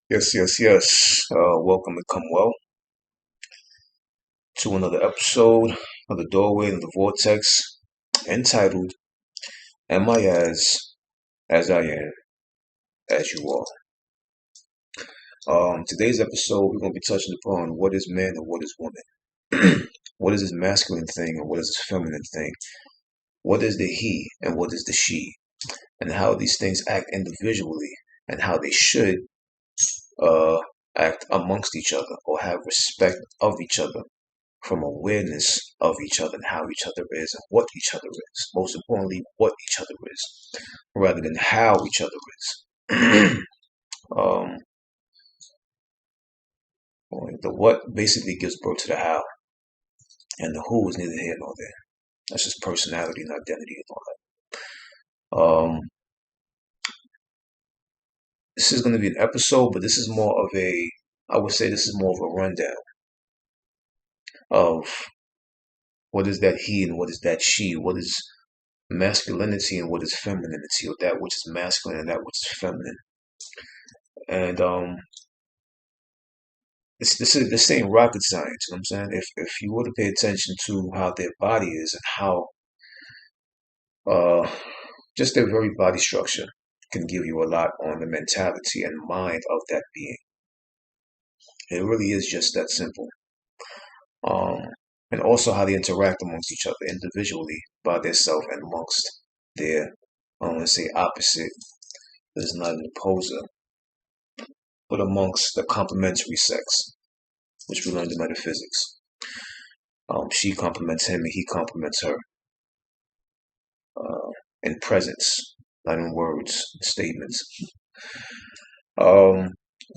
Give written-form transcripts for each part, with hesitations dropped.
Yes. Welcome to Come Well to another episode of the Doorway and the Vortex, entitled "Am I as I am, as you are?" Today's episode, we're going to be touching upon what is man and what is woman. What is this masculine thing and what is this feminine thing? What is the he and what is the she? And how these things act individually and how they should uh, act amongst each other or have respect of each other from awareness of each other and how each other is and what each other is. Most importantly, what each other is, rather than how each other is. um, the what basically gives birth to the how, and the who is neither here nor there. That's just personality and identity and all that. This is going to be an episode, but this is more of I would say this is more of a rundown of what is that he and what is that she, what is masculinity and what is femininity, or that which is masculine and that which is feminine. And this ain't rocket science. You know what I'm saying? If you were to pay attention to how their body is and how uh just their very body structure can give you a lot on the mentality and mind of that being. It really is just that simple. Um, and also how they interact amongst each other individually by themselves and amongst their, I don't want to say opposite, there's not an opposer, but amongst the complementary sex, which we learned in metaphysics. She compliments him and he compliments her in presence, not in words, statements. Um,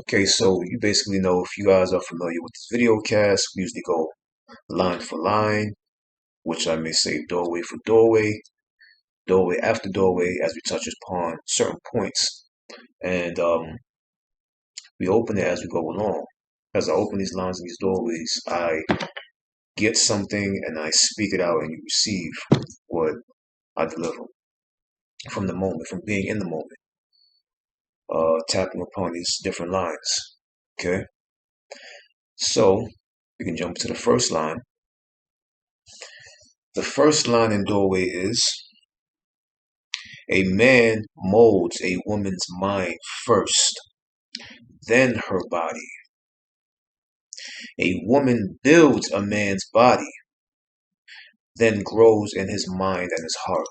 okay, so you basically know, if you guys are familiar with this video cast, we usually go line for line, which I may say doorway for doorway, doorway after doorway, as we touch upon certain points. And we open it as we go along. As I open these lines and these doorways, I get something and I speak it out, and you receive what I deliver from the moment, from being in the moment, tapping upon these different lines. Okay, so we can jump to the first line. The first line in doorway is: a man molds a woman's mind first, then her body. A woman builds a man's body, then grows in his mind and his heart.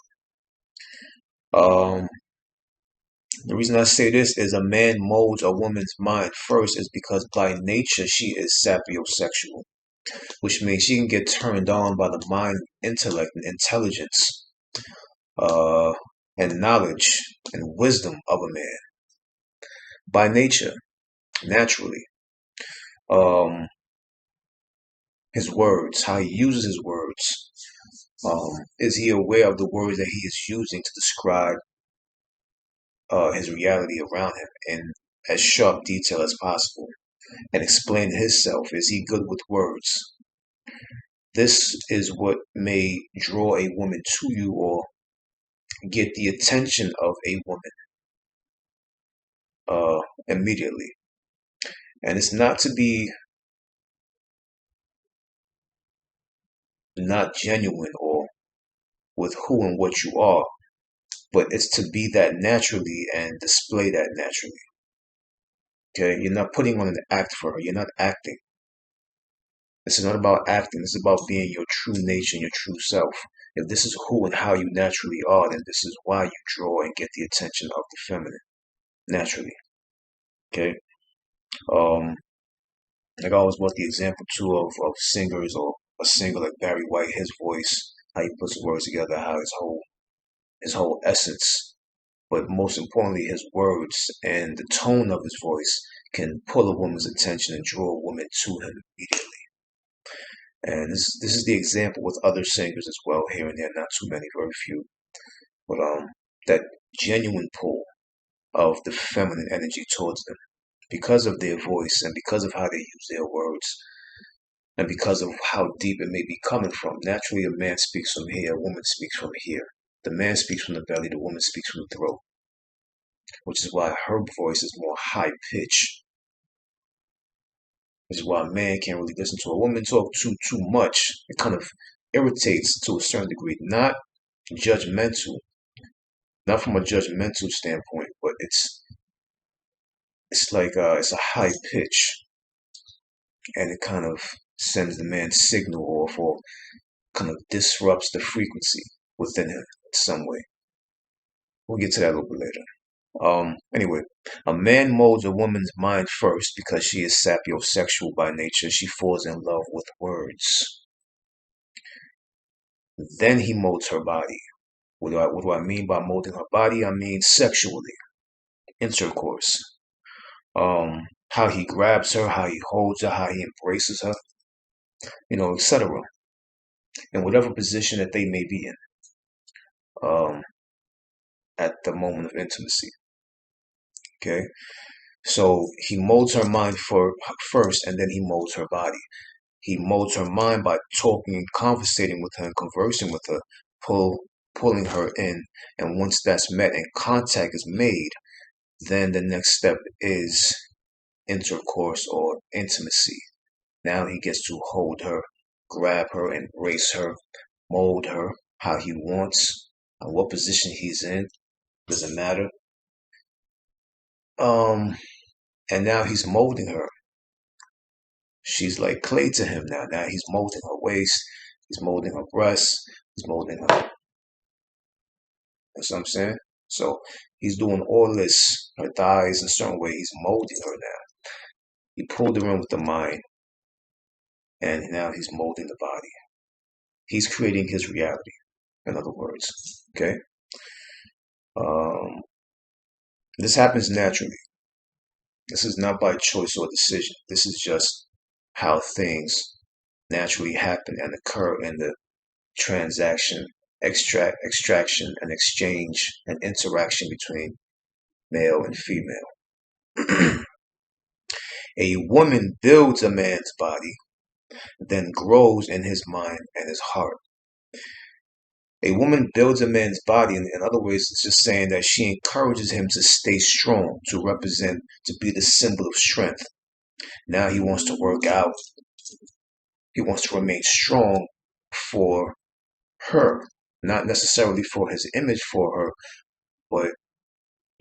Um, the reason I say this is: a man molds a woman's mind first is because by nature she is sapiosexual, which means she can get turned on by the mind, intellect, and intelligence, uh, and knowledge and wisdom of a man. By nature, naturally. Um, his words, how he uses his words. Is he aware of the words that he is using to describe his reality around him in as sharp detail as possible and explain himself? Is he good with words? This is what may draw a woman to you or get the attention of a woman immediately. And it's not to be not genuine or with who and what you are, but it's to be that naturally and display that naturally. Okay, you're not putting on an act for her. You're not acting. This is not about acting. This is about being your true nature and your true self. If this is who and how you naturally are, then this is why you draw and get the attention of the feminine naturally. Okay. Um, like I always brought the example too of singers, or a singer like Barry White, his voice, how he puts words together, how his whole essence, but most importantly, his words and the tone of his voice can pull a woman's attention and draw a woman to him immediately. And this is the example with other singers as well, here and there, not too many, very few, but that genuine pull of the feminine energy towards them because of their voice and because of how they use their words and because of how deep it may be coming from. Naturally, a man speaks from here, a woman speaks from here. The man speaks from the belly, the woman speaks from the throat. which is why her voice is more high pitched. Which is why a man can't really listen to a woman talk too much. It kind of irritates to a certain degree, judgmental, not from a judgmental standpoint, but it's like it's a high pitch, and it kind of sends the man's signal off, or kind of disrupts the frequency within him in some way. We'll get to that a little bit later. Anyway, a man molds a woman's mind first because she is sapiosexual by nature. She falls in love with words. Then he molds her body. What do I mean by molding her body? I mean sexually, intercourse. How he grabs her, how he holds her, how he embraces her, etc. In whatever position that they may be in, at the moment of intimacy. Okay, so he molds her mind first, and then he molds her body. He molds her mind by talking and conversating with her and conversing with her, pulling her in. And once that's met and contact is made, then the next step is intercourse or intimacy. Now he gets to hold her, grab her, embrace her, mold her how he wants, and what position he's in. Doesn't matter. And now he's molding her. She's like clay to him now. Now he's molding her waist, he's molding her breasts, he's molding her. That's what I'm saying? So he's doing all this, her thighs in a certain way. He's molding her now. He pulled her in with the mind, and now he's molding the body. He's creating his reality, in other words. Okay? This happens naturally. This is not by choice or decision. This is just how things naturally happen and occur in the transaction, extraction, and exchange and interaction between male and female. A woman builds a man's body, then grows in his mind and his heart. A woman builds a man's body, in other words, it's just saying that she encourages him to stay strong, to be the symbol of strength. Now he wants to work out. He wants to remain strong for her, not necessarily for his image for her, but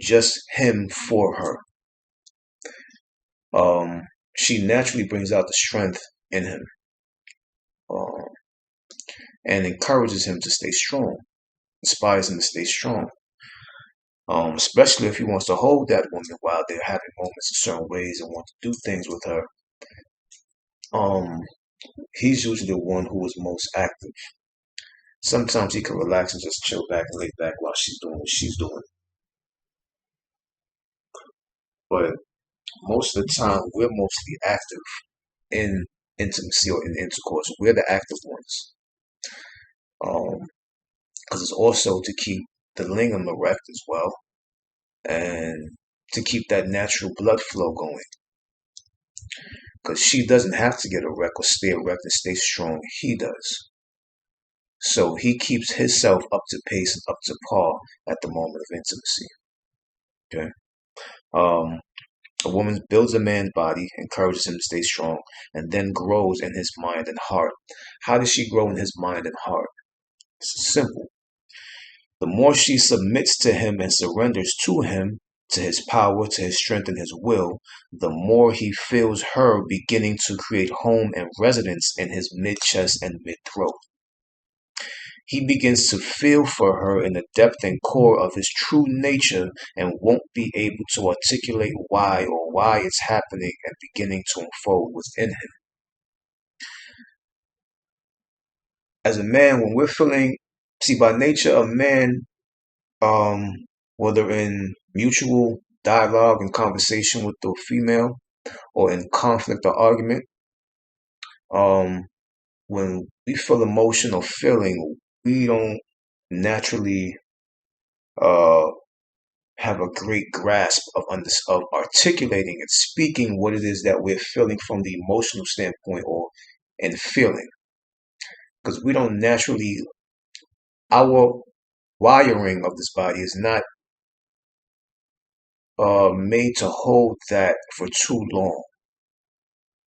just him for her. She naturally brings out the strength in him, and encourages him to stay strong, inspires him to stay strong. Especially if he wants to hold that woman while they're having moments in certain ways and want to do things with her. He's usually the one who is most active. Sometimes he can relax and just chill back and lay back while she's doing what she's doing. But most of the time, we're mostly active in intimacy or in intercourse. We're the active ones. Because it's also to keep the lingam erect as well, and to keep that natural blood flow going. Because she doesn't have to get erect or stay erect and stay strong. He does. So he keeps himself up to pace and up to par at the moment of intimacy. Okay. A woman builds a man's body, encourages him to stay strong, and then grows in his mind and heart. How does she grow in his mind and heart? It's simple. The more she submits to him and surrenders to him, to his power, to his strength, and his will, the more he feels her beginning to create home and residence in his mid-chest and mid-throat. He begins to feel for her in the depth and core of his true nature and won't be able to articulate why or why it's happening and beginning to unfold within him. As a man, when we're feeling, see, by nature, a man, whether in mutual dialogue and conversation with the female or in conflict or argument, when we feel emotion or feeling, we don't naturally have a great grasp of articulating and speaking what it is that we're feeling from the emotional standpoint or in feeling. Because we don't naturally, our wiring of this body is not made to hold that for too long,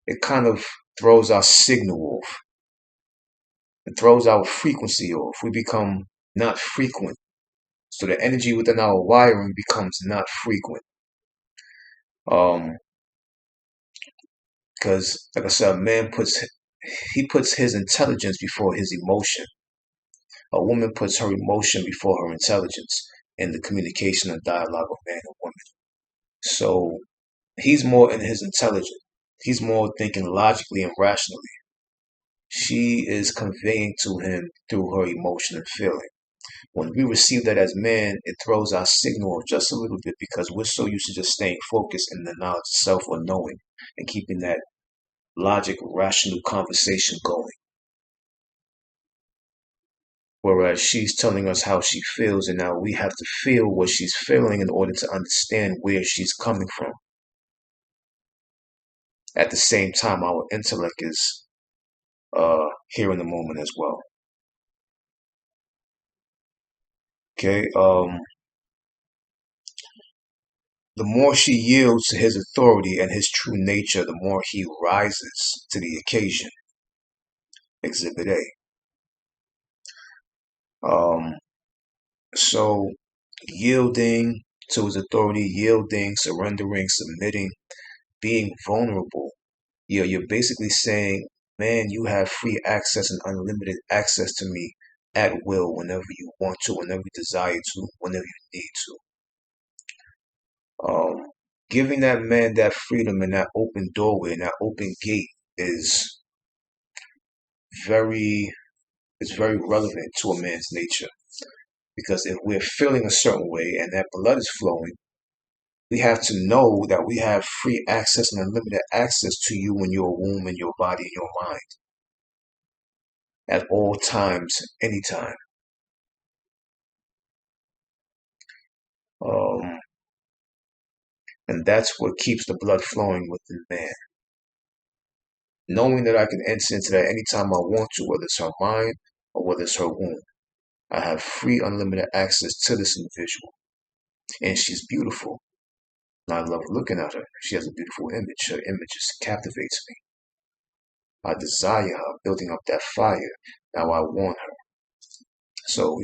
it kind of throws our signal off. It throws our frequency off. We become not frequent. So the energy within our wiring becomes not frequent. Because like I said, a man puts his intelligence before his emotion. A woman puts her emotion before her intelligence in the communication and dialogue of man and woman. So he's more in his intelligence. He's more thinking logically and rationally. She is conveying to him through her emotion and feeling. When we receive that as man, it throws our signal off just a little bit because we're so used to just staying focused in the knowledge of self or knowing and keeping that logic, rational conversation going. Whereas she's telling us how she feels, and now we have to feel what she's feeling in order to understand where she's coming from. At the same time, our intellect is here in the moment as well. Okay. The more she yields to his authority and his true nature, the more he rises to the occasion. Exhibit A. So yielding to his authority, yielding, surrendering, submitting, being vulnerable. You're basically saying, man, you have free access and unlimited access to me at will whenever you want to, whenever you desire to, whenever you need to. Giving that man that freedom and that open doorway and that open gate is very relevant to a man's nature. Because if we're feeling a certain way and that blood is flowing, we have to know that we have free access and unlimited access to you in your womb, in your body, in your mind. At all times, anytime. And that's what keeps the blood flowing within man. Knowing that I can enter into that anytime I want to, whether it's her mind or whether it's her womb. I have free, unlimited access to this individual. And she's beautiful. And I love looking at her. She has a beautiful image. Her image just captivates me. I desire her, building up that fire. Now I want her. So,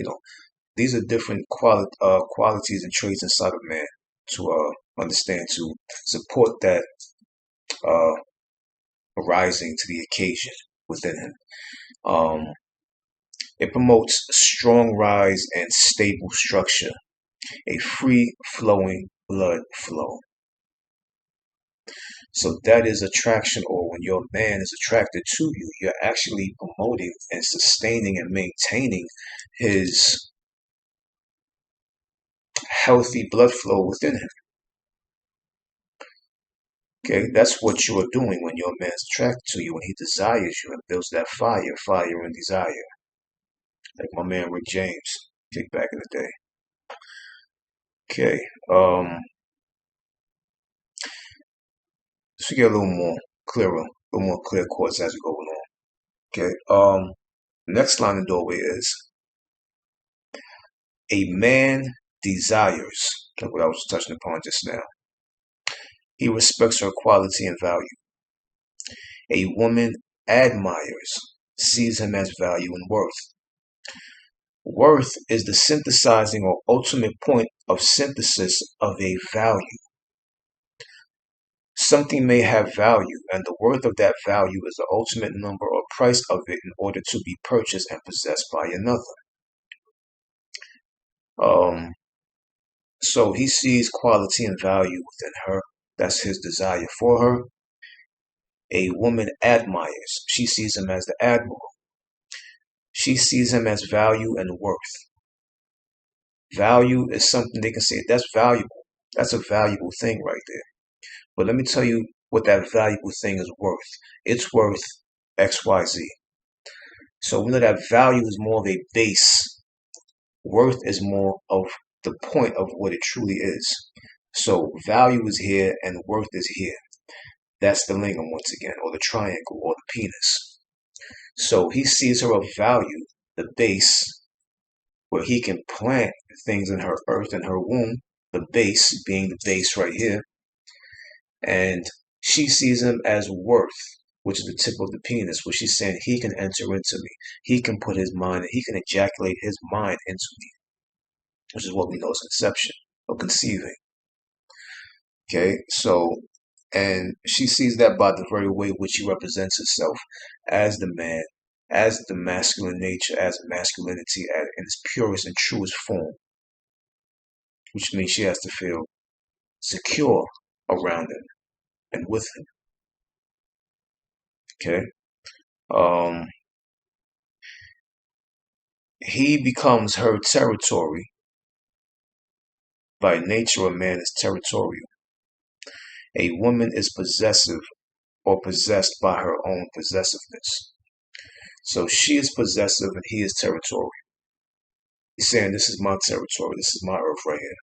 these are different qualities and traits inside of man to understand, to support that rising to the occasion within him. It promotes strong rise and stable structure, a free flowing blood flow. So that is attraction, or when your man is attracted to you, you're actually promoting and sustaining and maintaining his healthy blood flow within him. Okay, that's what you are doing when your man's attracted to you, when he desires you and builds that fire and desire. Like my man Rick James, kick back in the day. Okay, let's get a little more clearer, a little more clear quartz as we go along. Okay, next line of doorway is a man desires, like what I was touching upon just now. He respects her quality and value. A woman admires, sees him as value and worth. Worth is the synthesizing or ultimate point of synthesis of a value. Something may have value, and the worth of that value is the ultimate number or price of it in order to be purchased and possessed by another. So he sees quality and value within her. That's his desire for her. A woman admires. She sees him as the admiral. She sees him as value and worth. Value is something they can say, that's valuable. That's a valuable thing right there. But let me tell you what that valuable thing is worth. It's worth XYZ. So we know that value is more of a base. Worth is more of the point of what it truly is. So value is here and worth is here. That's the lingam once again, or the triangle, or the penis. So he sees her of value, the base, where he can plant things in her earth and her womb, the base being the base right here, and she sees him as worth, which is the tip of the penis, where she's saying he can enter into me, he can put his mind, he can ejaculate his mind into me, which is what we know as conception or conceiving. Okay, so, and she sees that by the very way which he represents himself as the man, as the masculine nature, as masculinity in its purest and truest form, which means she has to feel secure around him and with him. Okay, um, he becomes her territory. By nature, a man is territorial. A woman is possessive or possessed by her own possessiveness. So she is possessive and he is territorial. He's saying, this is my territory. This is my earth right here.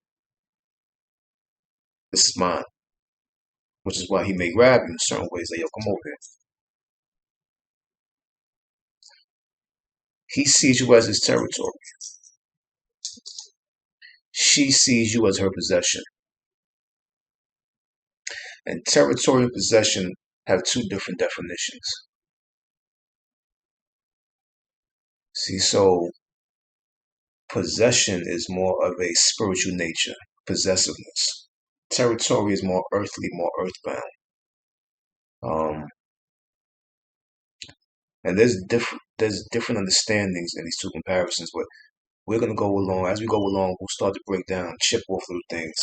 This is mine. Which is why he may grab you in certain ways. Like, yo, come over here. He sees you as his territory. She sees you as her possession. And territory and possession have two different definitions. See, so possession is more of a spiritual nature, possessiveness. Territory is more earthly, more earthbound. And there's different understandings in these two comparisons, but we're gonna go along. As we go along, we'll start to break down, chip off little things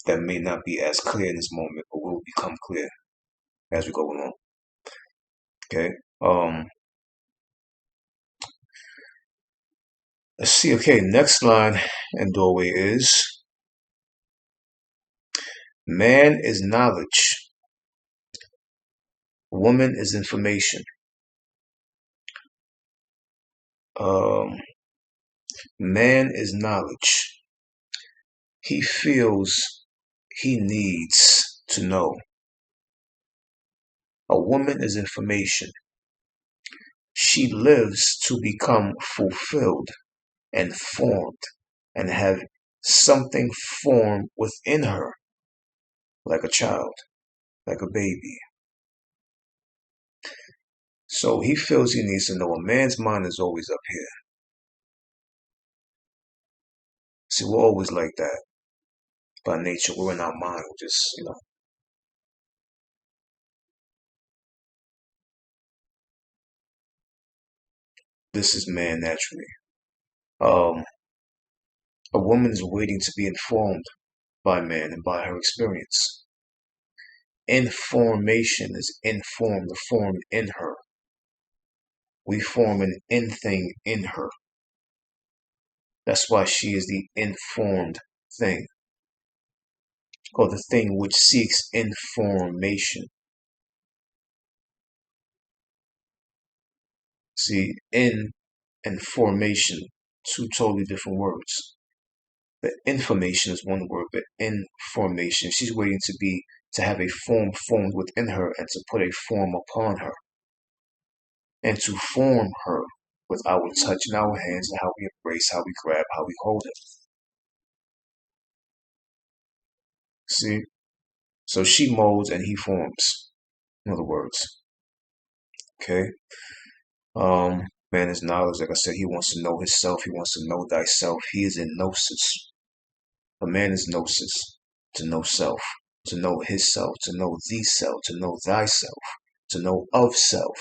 that may not be as clear in this moment, but will become clear as we go along. Okay. Let's see. Okay, next line and doorway is man is knowledge, woman is information. Man is knowledge. He feels he needs to know. A woman is information. She lives to become fulfilled and formed and have something formed within her, like a child, like a baby. So he feels he needs to know. A man's mind is always up here. See, we're always like that by nature. We're in our mind. We're just. This is man naturally. Um, a woman is waiting to be informed by man and by her experience. Information is informed, the form in her. We form an in thing in her. That's why she is the informed thing, or the thing which seeks information. See, in and formation, two totally different words. The information is one word, but information, she's waiting to have a form formed within her and to put a form upon her. And to form her with our touch in our hands and how we embrace, how we grab, how we hold it. See? So she molds and he forms. In other words. Okay? Man is knowledge, like I said, he wants to know himself, he wants to know thyself. He is in gnosis. A man is gnosis, to know self, to know his self, to know the self, to know thyself, to know of self,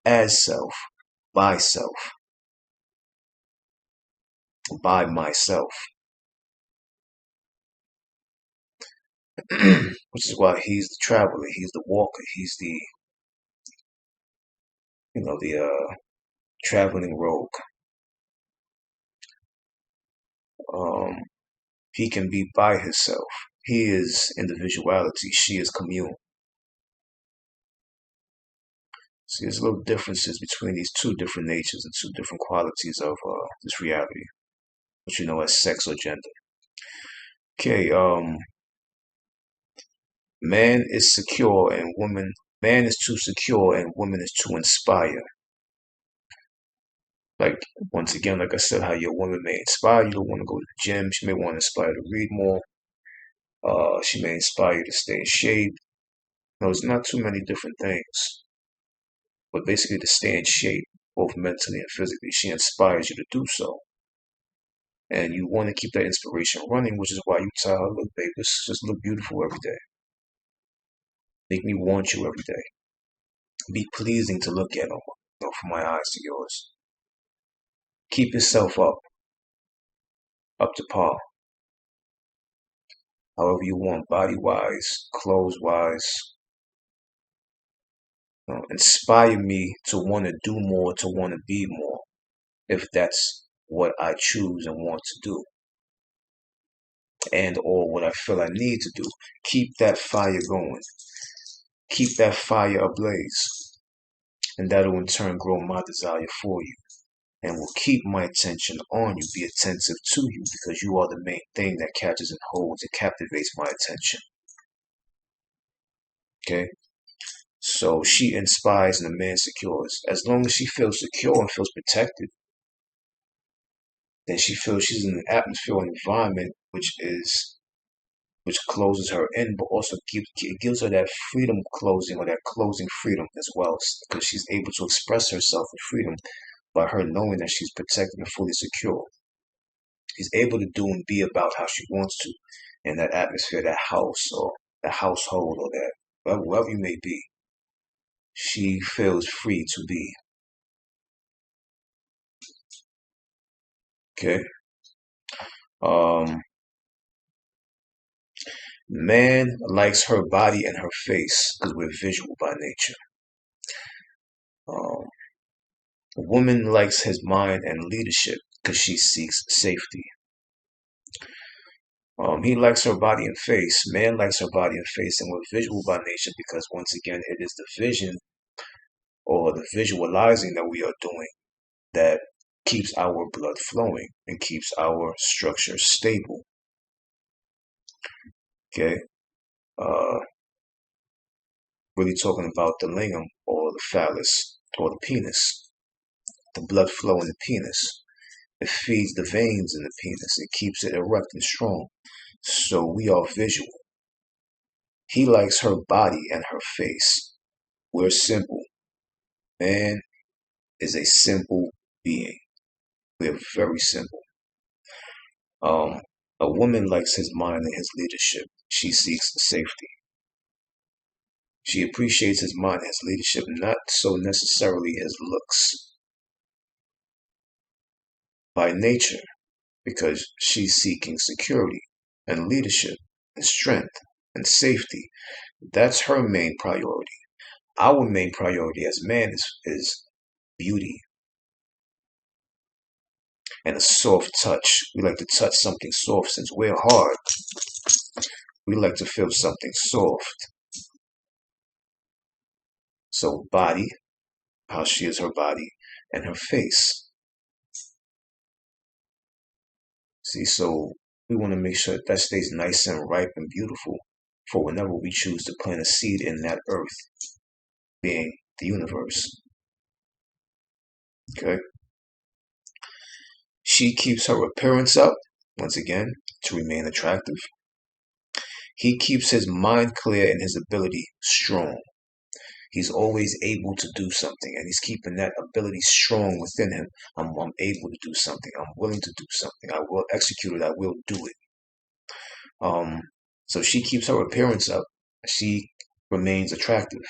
as self, by self, by myself. Which is why he's the traveler, he's the walker, he's the traveling rogue. He can be by himself. He is individuality, she is commune. See, there's little differences between these two different natures and two different qualities of this reality, which you know as sex or gender. Okay, man is secure and woman, man is to secure and woman is to inspire. Like, once again, like I said, how your woman may inspire you to want to go to the gym. She may want to inspire you to read more. She may inspire you to stay in shape. No, it's not too many different things, but basically to stay in shape, both mentally and physically. She inspires you to do so. And you want to keep that inspiration running, which is why you tell her, look, babe, just look beautiful every day. Make me want you every day. Be pleasing to look at, from my eyes to yours. Keep yourself up to par, however you want, body-wise, clothes-wise. Inspire me to want to do more, to want to be more, if that's what I choose and want to do, and or what I feel I need to do. Keep that fire going. Keep that fire ablaze, and that'll in turn grow my desire for you, and will keep my attention on you, be attentive to you, because you are the main thing that catches and holds and captivates my attention. Okay? So she inspires and the man secures. As long as she feels secure and feels protected, then she feels she's in an atmosphere and environment which closes her in, but also gives her that freedom closing, or that closing freedom as well, because she's able to express herself with freedom by her knowing that she's protected and fully secure. She's able to do and be about how she wants to in that atmosphere, that house, or the household, or that wherever you may be. She feels free to be. Okay. Man likes her body and her face because we're visual by nature. Um, a woman likes his mind and leadership because she seeks safety. He likes her body and face. Man likes her body and face, and we're visual by nature because, once again, it is the vision or the visualizing that we are doing that keeps our blood flowing and keeps our structure stable. Okay? Uh, really talking about the lingam or the phallus or the penis, the blood flow in the penis. It feeds the veins in the penis. It keeps it erect and strong. So we are visual. He likes her body and her face. We're simple. Man is a simple being. We're very simple. Um, a woman likes his mind and his leadership. She seeks safety. She appreciates his mind and his leadership, not so necessarily his looks. By nature, because she's seeking security and leadership and strength and safety. That's her main priority. Our main priority as man is beauty and a soft touch. We like to touch something soft. Since we're hard, we like to feel something soft. So body, how she is her body, and her face. See, so we want to make sure that stays nice and ripe and beautiful for whenever we choose to plant a seed in that earth, being the universe. Okay? She keeps her appearance up, once again, to remain attractive. He keeps his mind clear and his ability strong. He's always able to do something, and he's keeping that ability strong within him. I'm able to do something. I'm willing to do something. I will execute it. I will do it. So she keeps her appearance up. She remains attractive.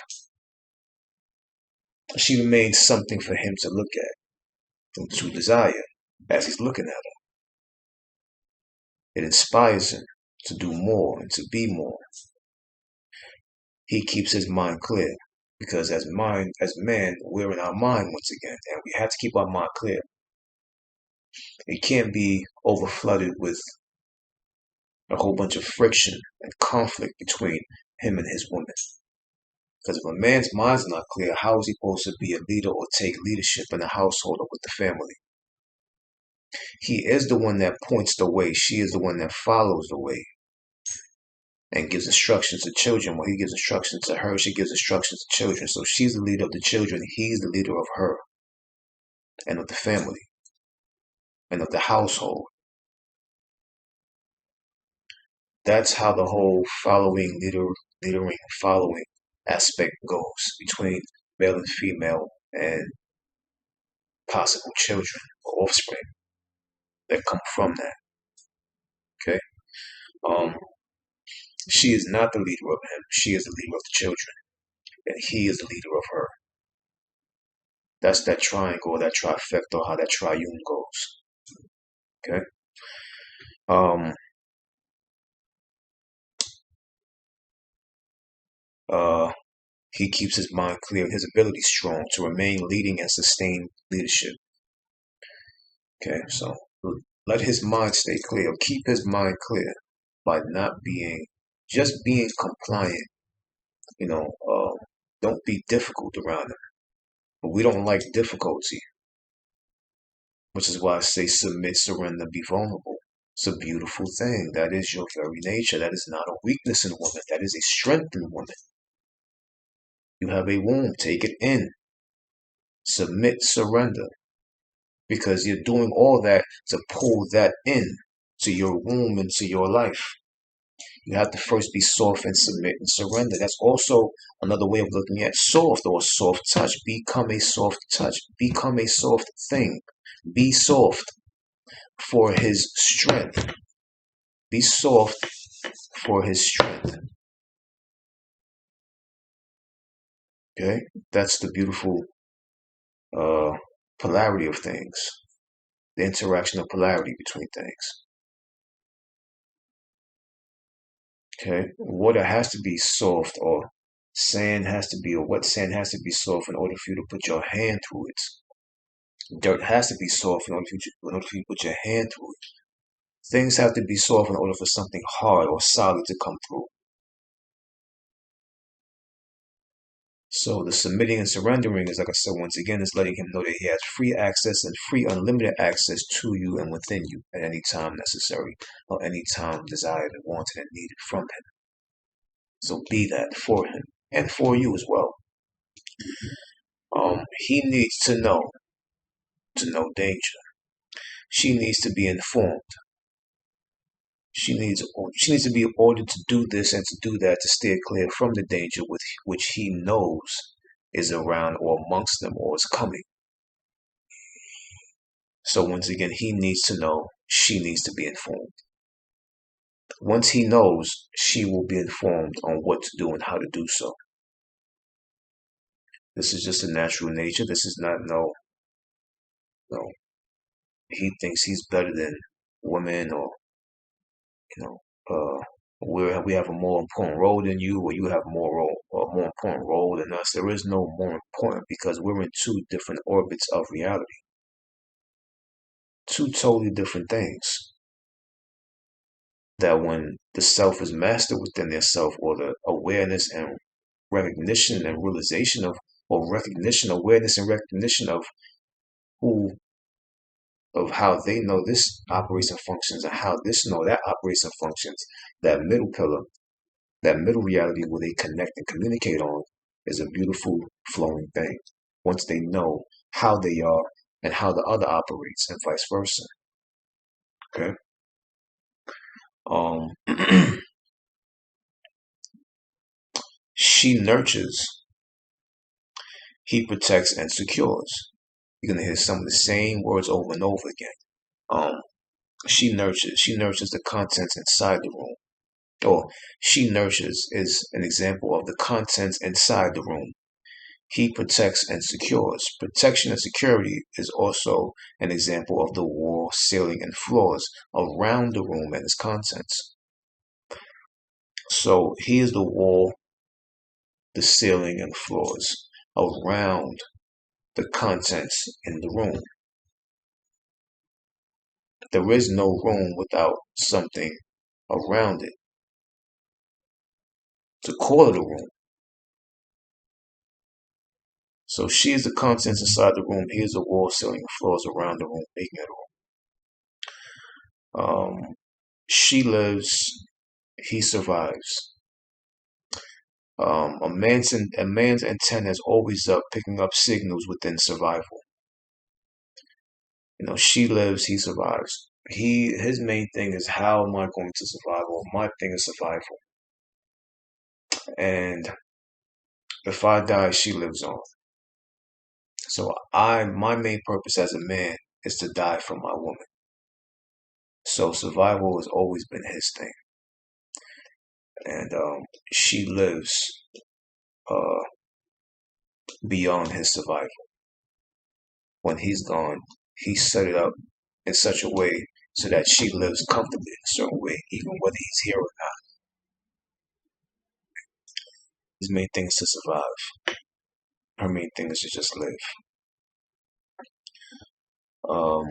She remains something for him to look at and to desire as he's looking at her. It inspires him to do more and to be more. He keeps his mind clear because as man, we're in our mind once again, and we have to keep our mind clear. It can't be overflooded with a whole bunch of friction and conflict between him and his woman. Because if a man's mind's not clear, how is he supposed to be a leader or take leadership in a household or with the family? He is the one that points the way. She is the one that follows the way and gives instructions to children. Well, he gives instructions to her. She gives instructions to children. So she's the leader of the children. He's the leader of her. and of the family and of the household. That's how the whole leadering, following aspect goes between male and female and possible children or offspring that come from that. Okay. Um, she is not the leader of him. She is the leader of the children, and he is the leader of her. That's that triangle, that trifecta, how that triune goes. Okay. Um. Uh. He keeps his mind clear and his ability strong to remain leading and sustain leadership. Okay. So let his mind stay clear. Keep his mind clear by not just being compliant. You know. Don't be difficult around him. But we don't like difficulty, which is why I say submit, surrender, be vulnerable. It's a beautiful thing. That is your very nature. That is not a weakness in woman. That is a strength in woman. You have a womb. Take it in. Submit, surrender. Because you're doing all that to pull that in to your womb, into your life. You have to first be soft and submit and surrender. That's also another way of looking at soft or soft touch. Become a soft touch. Become a soft thing. Be soft for his strength. Be soft for his strength. Okay? That's the beautiful polarity of things. The interaction of polarity between things. Okay? Water has to be soft, or sand has to be, or wet sand has to be soft in order for you to put your hand through it. Dirt has to be soft in order for you to put your hand through it. Things have to be soft in order for something hard or solid to come through. So the submitting and surrendering is, like I said, once again, is letting him know that he has free access and free unlimited access to you and within you at any time necessary or any time desired and wanted and needed from him. So be that for him and for you as well. He needs to know danger. She needs to be informed. She needs to be ordered to do this and to do that to steer clear from the danger with which he knows is around or amongst them or is coming. So once again, he needs to know, she needs to be informed. Once he knows, she will be informed on what to do and how to do so. This is just a natural nature. This is not no. He thinks he's better than women, or you know, we have a more important role than you, or you have a more important role than us. There is no more important because we're in two different orbits of reality, two totally different things. That when the self is mastered within their self, or the awareness and recognition and realization of, or recognition, awareness and recognition of who, of how they know this operates and functions, and how this know that operates and functions, that middle pillar, that middle reality where they connect and communicate on, is a beautiful flowing thing. Once they know how they are and how the other operates, and vice versa. Okay. Um, she nurtures, he protects and secures. You're gonna hear some of the same words over and over again. Um, she nurtures the contents inside the room. Or she nurtures is an example of the contents inside the room. He protects and secures. Protection and security is also an example of the wall, ceiling, and floors around the room and its contents. So he is the wall, the ceiling, and floors around the contents in the room. There is no room without something around it to call it a room. So she is the contents inside the room. He is the wall, ceiling, and floors around the room, making it a room. She lives, he survives. A man's intent is always up, picking up signals within survival. She lives, he survives. His main thing is, how am I going to survive? Well, my thing is survival. And if I die, she lives on. So my main purpose as a man is to die for my woman. So survival has always been his thing. And she lives uh, beyond his survival. When he's gone, he set it up in such a way so that she lives comfortably in a certain way, even whether he's here or not. His main thing is to survive. Her main thing is to just live. Um,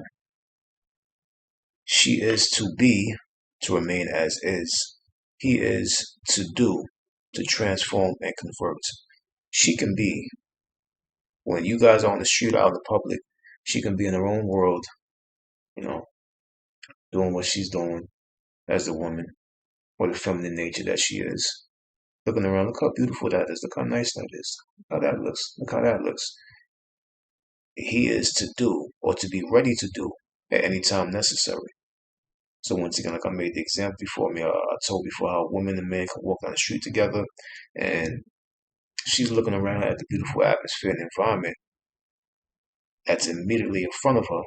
she is to be, to remain as is. He is to do, to transform and convert. She can be, when you guys are on the street or out in the public, she can be in her own world, you know, doing what she's doing as a woman, or the feminine nature that she is. Looking around, look how beautiful that is. Look how nice that is. Look how that looks. Look how that looks. He is to do, or to be ready to do, at any time necessary. So once again, like I made the example before me, I told before how a woman and man can walk down the street together, and she's looking around at the beautiful atmosphere and environment that's immediately in front of her,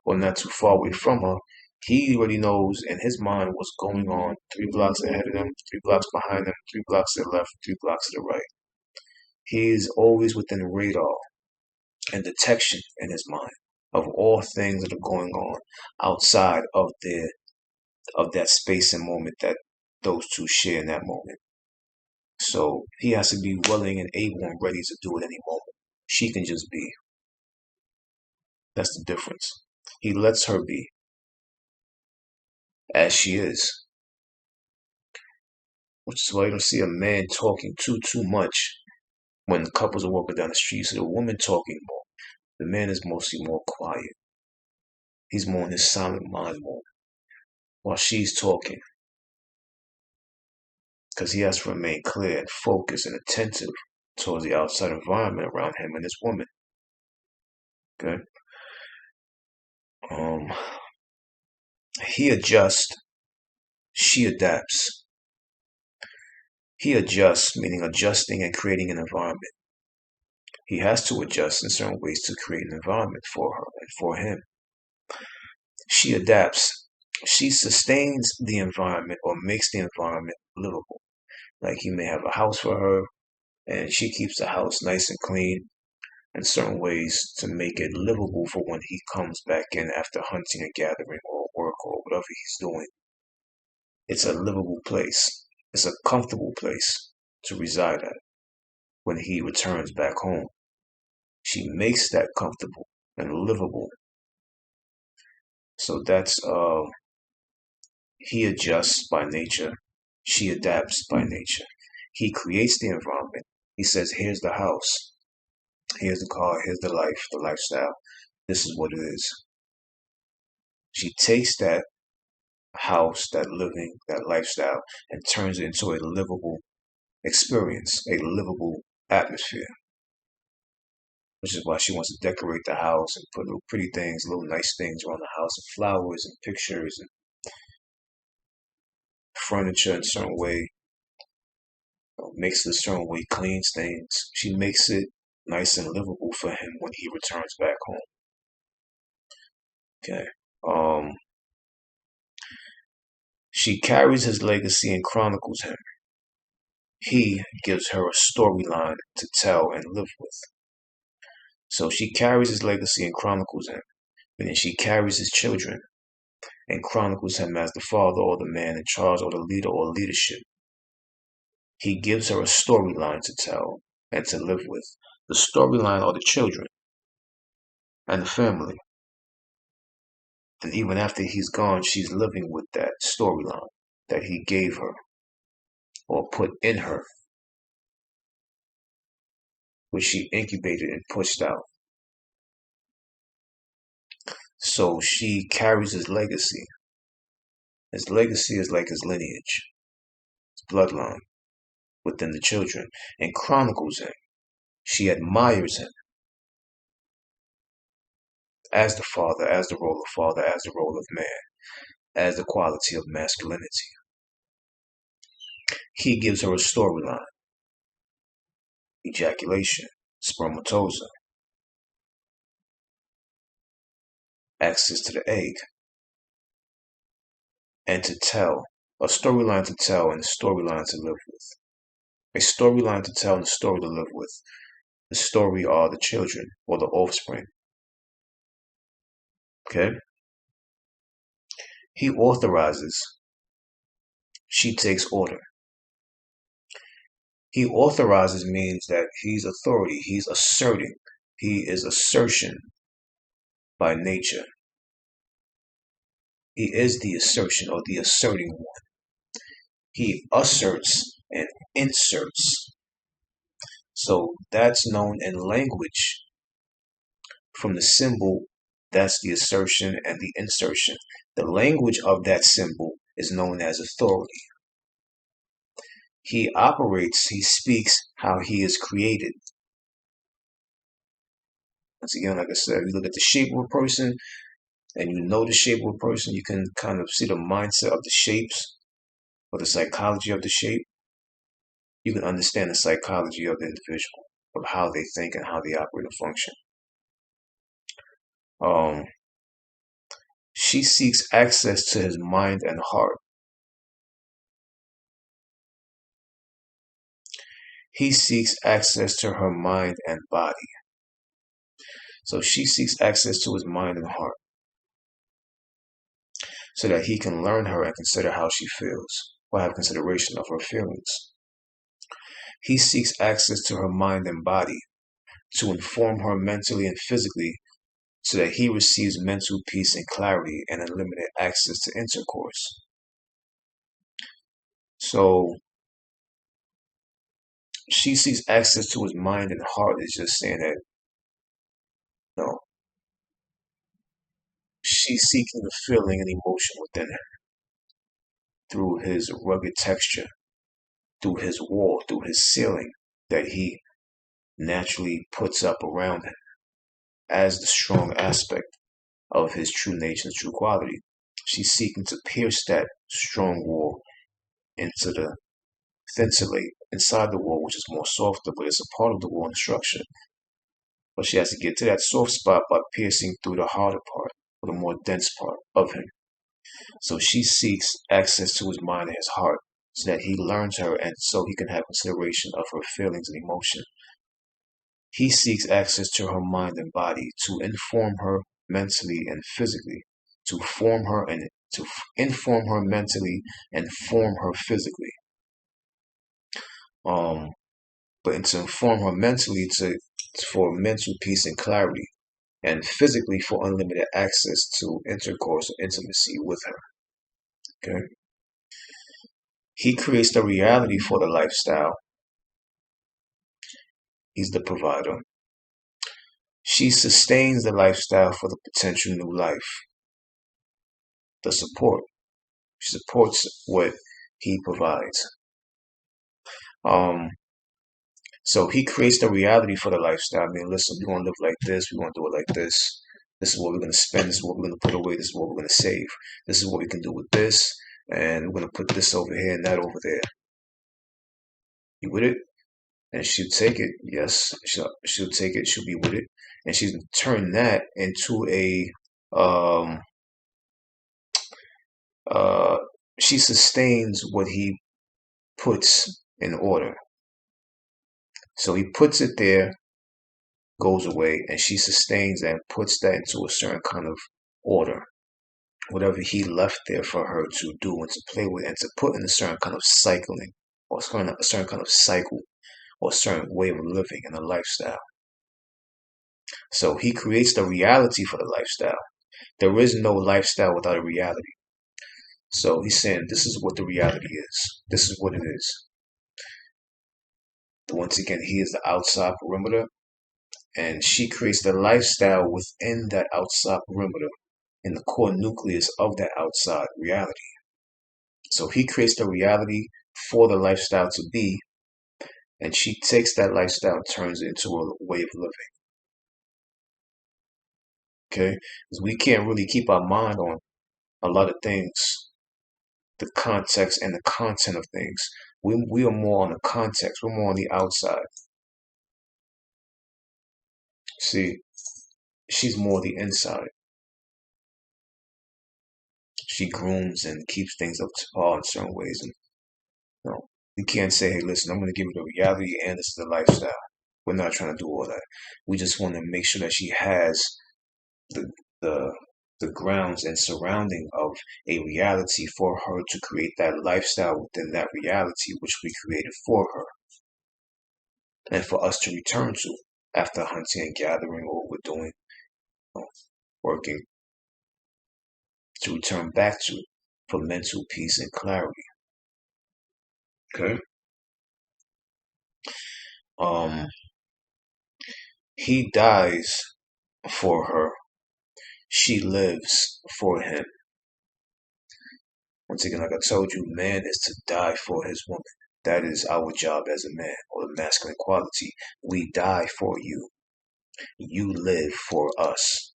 or not too far away from her. He already knows in his mind what's going on 3 blocks ahead of them, 3 blocks behind them, 3 blocks to the left, 3 blocks to the right. He is always within radar and detection in his mind of all things that are going on outside of that space and moment that those two share in that moment. So he has to be willing and able and ready to do it any moment. She can just be. That's the difference. He lets her be as she is, which is why you don't see a man talking too much when couples are walking down the street. You see the woman talking more. The man is mostly more quiet. He's more in his silent mind more while she's talking, because he has to remain clear and focused and attentive towards the outside environment around him and his woman. Okay. Um, he adjusts, she adapts. He adjusts, meaning adjusting and creating an environment. He has to adjust in certain ways to create an environment for her and for him. She adapts. She sustains the environment or makes the environment livable. Like he may have a house for her, and she keeps the house nice and clean in certain ways to make it livable for when he comes back in after hunting and gathering or work or whatever he's doing. It's a livable place. It's a comfortable place to reside at when he returns back home. She makes that comfortable and livable. So that's he adjusts by nature. She adapts by nature. He creates the environment. He says, here's the house. Here's the car. Here's the life, the lifestyle. This is what it is. She takes that house, that living, that lifestyle, and turns it into a livable experience, a livable atmosphere. Which is why she wants to decorate the house and put little pretty things, little nice things around the house, and flowers and pictures and furniture in a certain way, makes it a certain way, cleans things. She makes it nice and livable for him when he returns back home. Okay. She carries his legacy and chronicles him. He gives her a storyline to tell and live with. So she carries his legacy and chronicles him. And then she carries his children and chronicles him as the father or the man in charge or the leader or leadership. He gives her a storyline to tell and to live with. The storyline are the children and the family. And even after he's gone, she's living with that storyline that he gave her or put in her, which she incubated and pushed out. So she carries his legacy. His legacy is like his lineage, his bloodline within the children, and chronicles him. She admires him. as the father, as the role of father, as the role of man, as the quality of masculinity. He gives her a storyline: ejaculation, spermatozoa, access to the egg, and to tell, a storyline to tell and a storyline to live with. A storyline to tell and a story to live with. The story are the children or the offspring. Okay? He authorizes, she takes order. He authorizes means that he's authority, he's asserting, he is assertion by nature. He is the assertion or the asserting one. He asserts and inserts. So that's known in language from the symbol, that's the assertion and the insertion. The language of that symbol is known as authority. He operates, he speaks how he is created. Once again, like I said, you look at the shape of a person and you know the shape of a person, you can kind of see the mindset of the shapes or the psychology of the shape. You can understand the psychology of the individual, of how they think and how they operate and function. She seeks access to his mind and heart. He seeks access to her mind and body. So she seeks access to his mind and heart so that he can learn her and consider how she feels, or have consideration of her feelings. He seeks access to her mind and body to inform her mentally and physically so that he receives mental peace and clarity and unlimited access to intercourse. So she seeks access to his mind and heart is just saying that, you know, she's seeking the feeling and emotion within him through his rugged texture, through his wall, through his ceiling that he naturally puts up around him as the strong aspect of his true nature and true quality. She's seeking to pierce that strong wall into the thin slate inside the wall, which is more softer, but it's a part of the wall and structure. But she has to get to that soft spot by piercing through the harder part, or the more dense part of him. So she seeks access to his mind and his heart so that he learns her and so he can have consideration of her feelings and emotion. He seeks access to her mind and body to inform her mentally and physically, to form her and to inform her mentally and form her physically. But to inform her mentally for mental peace and clarity, and physically for unlimited access to intercourse or intimacy with her. Okay. He creates the reality for the lifestyle. He's the provider. She sustains the lifestyle for the potential new life. The support. She supports what he provides. So he creates the reality for the lifestyle. I mean, listen, we're gonna live like this, we're gonna do it like this. This is what we're gonna spend, this is what we're gonna put away, this is what we're gonna save. This is what we can do with this, and we're gonna put this over here and that over there. You with it? And she'll take it, yes, she'll take it, she'll be with it, and she's turn that into a she sustains what he puts in order. So he puts it there, goes away, and she sustains that and puts that into a certain kind of order. Whatever he left there for her to do and to play with and to put in a certain kind of cycling or a certain kind of cycle or a certain way of living and a lifestyle. So he creates the reality for the lifestyle. There is no lifestyle without a reality. So he's saying this is what the reality is. This is what it is. Once again, he is the outside perimeter, and she creates the lifestyle within that outside perimeter, in the core nucleus of that outside reality. So he creates the reality for the lifestyle to be, and she takes that lifestyle and turns it into a way of living. Okay, because we can't really keep our mind on a lot of things, the context and the content of things. We are more on the context. We're more on the outside. See, she's more the inside. She grooms and keeps things up to par in certain ways. And we can't say, hey, listen, I'm going to give you the reality and this is the lifestyle. We're not trying to do all that. We just want to make sure that she has the the the grounds and surrounding of a reality for her to create that lifestyle within that reality which we created for her and for us to return to after hunting and gathering or what we're doing, working, to return back to for mental peace and clarity. Okay. Um, he dies for her. She lives for him. Once again, like I told you, man is to die for his woman. That is our job as a man, or the masculine quality. We die for you. You live for us,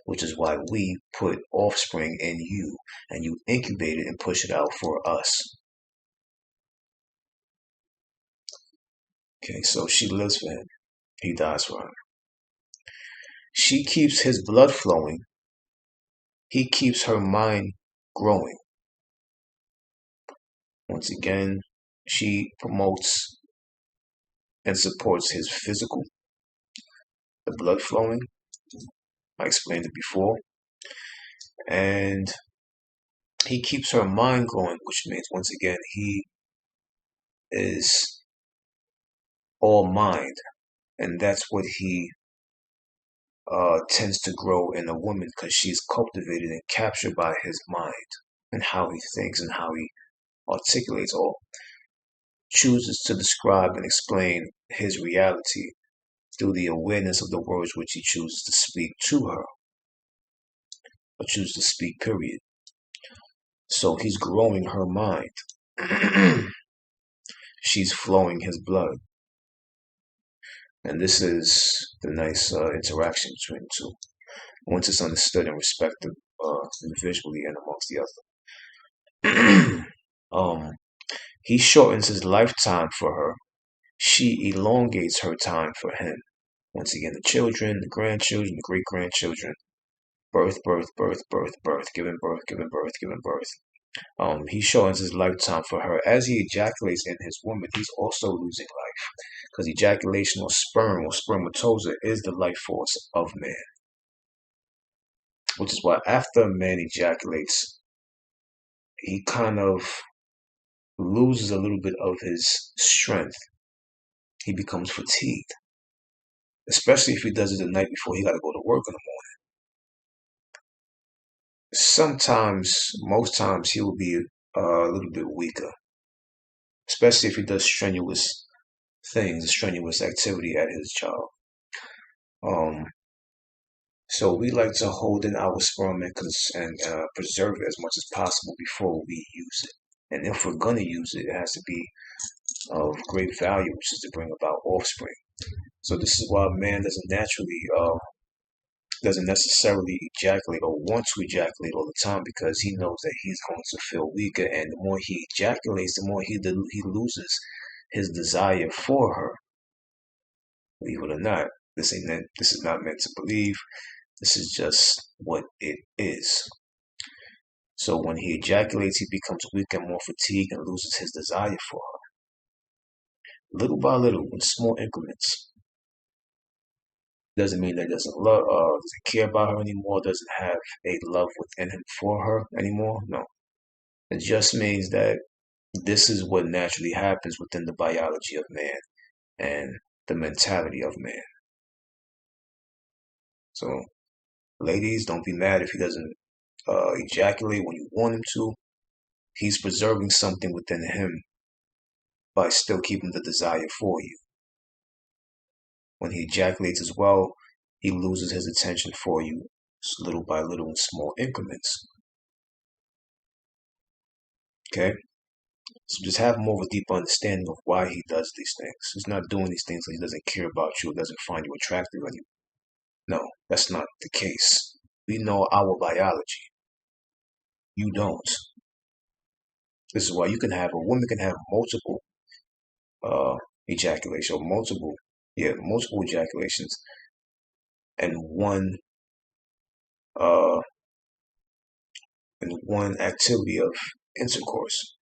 which is why we put offspring in you, and you incubate it and push it out for us. Okay, so she lives for him. He dies for her. She keeps his blood flowing. He keeps her mind growing. Once again, she promotes and supports his physical, the blood flowing. I explained it before. And he keeps her mind growing, which means, once again, he is all mind. And that's what he tends to grow in a woman because she's cultivated and captured by his mind and how he thinks and how he articulates or chooses to describe and explain his reality through the awareness of the words which he chooses to speak to her or chooses to speak, period. So he's growing her mind. She's flowing his blood. And this is the nice interaction between the two. Once it's understood and respected individually and amongst the other. He shortens his lifetime for her. She elongates her time for him. Once again, the children, the grandchildren, the great grandchildren. Birth, birth, birth, birth, birth, giving birth, giving birth, giving birth. He shortens his lifetime for her. As he ejaculates in his woman, he's also losing life. Because ejaculation or sperm or spermatozoa is the life force of man. Which is why after a man ejaculates, he kind of loses a little bit of his strength. He becomes fatigued. Especially if he does it the night before he got to go to work in the morning. Sometimes, most times, he will be a little bit weaker. Especially if he does strenuous things, strenuous activity at his job. So we like to hold in our sperm and preserve it as much as possible before we use it. And if we're going to use it, it has to be of great value, which is to bring about offspring. So this is why man doesn't necessarily ejaculate or want to ejaculate all the time because he knows that he's going to feel weaker, and the more he ejaculates, the more he loses his desire for her. Believe it or not, this is not meant to believe. This is just what it is. So when he ejaculates, he becomes weak and more fatigued and loses his desire for her. Little by little, in small increments. Doesn't mean that doesn't love, doesn't care about her anymore, doesn't have a love within him for her anymore. No. It just means that this is what naturally happens within the biology of man and the mentality of man. So, ladies, don't be mad if he doesn't ejaculate when you want him to. He's preserving something within him by still keeping the desire for you. When he ejaculates as well, he loses his attention for you little by little in small increments. Okay? So just have more of a deeper understanding of why he does these things. He's not doing these things because he doesn't care about you or doesn't find you attractive anymore. No, that's not the case. We know our biology. You don't. This is why a woman can have multiple uh ejaculation or multiple ejaculations and uh one activity of intercourse.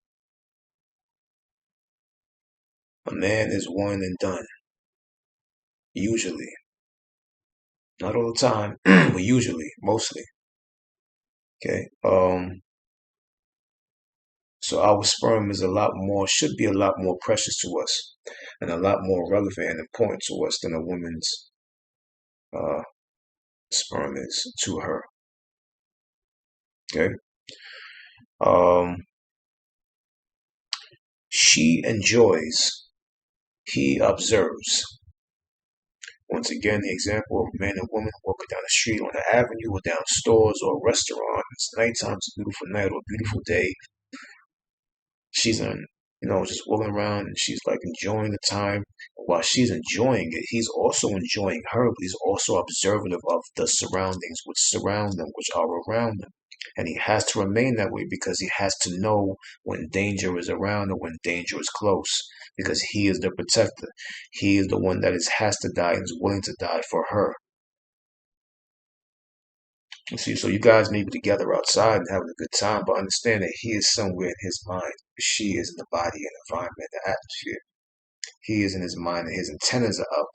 A man is one and done, usually. Not all the time, but usually, mostly. Okay. So our sperm is should be a lot more precious to us and a lot more relevant and important to us than a woman's uh, sperm is to her. Okay. Um, she enjoys, he observes. Once again, the example of a man and woman walking down the street, on the avenue, or down stores or a restaurant. It's nighttime, it's a beautiful night or a beautiful day. She's just walking around and she's like enjoying the time. While she's enjoying it, he's also enjoying her, but he's also observative of the surroundings which surround them, which are around them. And he has to remain that way because he has to know when danger is around or when danger is close. Because he is the protector. He is the one that has to die and is willing to die for her. You see, so you guys may be together outside and having a good time, but understand that he is somewhere in his mind. She is in the body and environment, the atmosphere. He is in his mind and his antennas are up,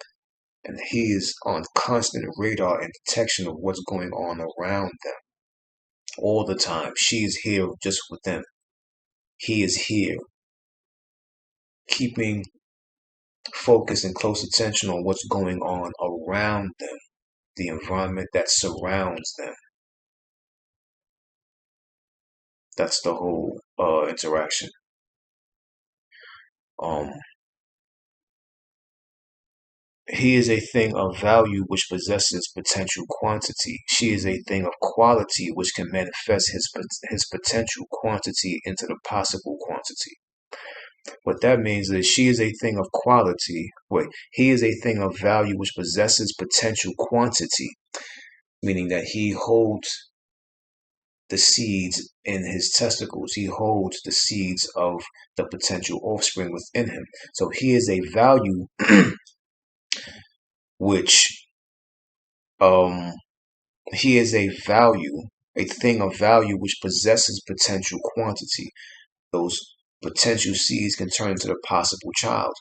and he is on constant radar and detection of what's going on around them all the time. She is here just with them. He is here, keeping focus and close attention on what's going on around them, the environment that surrounds them. That's the whole interaction. Um, He is a thing of value which possesses potential quantity. She is a thing of quality which can manifest his potential quantity into the possible quantity. What that means is she is a thing of quality. He is a thing of value which possesses potential quantity, meaning that he holds the seeds in his testicles. He holds the seeds of the potential offspring within him. So he is a value which um he is a thing of value which possesses potential quantity. Those potential seeds can turn into the possible child.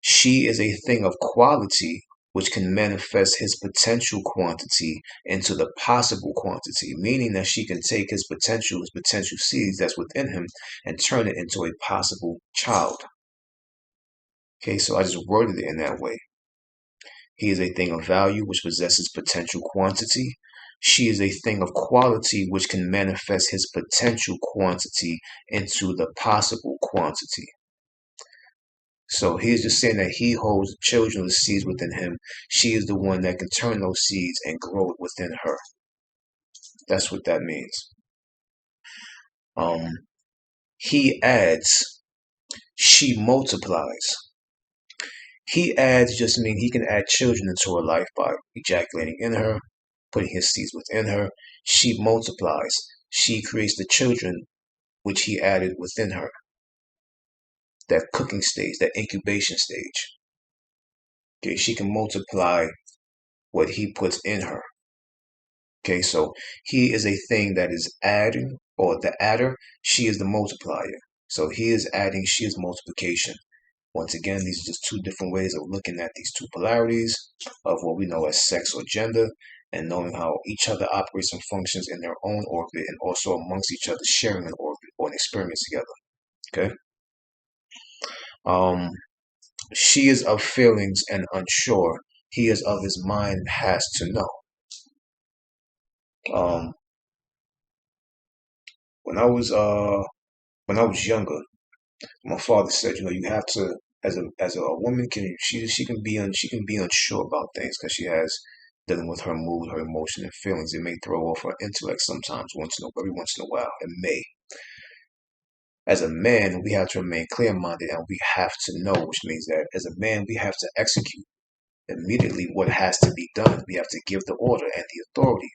She is a thing of quality which can manifest his potential quantity into the possible quantity, meaning that she can take his potential seeds that's within him and turn it into a possible child. Okay, so I just worded it in that way. He is a thing of value which possesses potential quantity. She is a thing of quality which can manifest his potential quantity into the possible quantity. So he's just saying that he holds the children of the seeds within him. She is the one that can turn those seeds and grow it within her. That's what that means. Um, he adds, she multiplies. He adds just means he can add children into her life by ejaculating in her, putting his seeds within her. She multiplies. She creates the children which he added within her. That cooking stage, that incubation stage. Okay, she can multiply what he puts in her. Okay, so he is a thing that is adding, or the adder, she is the multiplier. So he is adding, she is multiplication. Once again, these are just two different ways of looking at these two polarities of what we know as sex or gender, and knowing how each other operates and functions in their own orbit and also amongst each other, sharing an orbit or an experience together. Okay. She is of feelings and unsure. He is of his mind, has to know. Um, when I was younger, my father said, you have to, as a woman can, she can be unsure about things because she has dealing with her mood, her emotion, and feelings. It may throw off her intellect sometimes, every once in a while. It may. As a man, we have to remain clear-minded, and we have to know, which means that as a man, we have to execute. immediately what has to be done. We have to give the order and the authority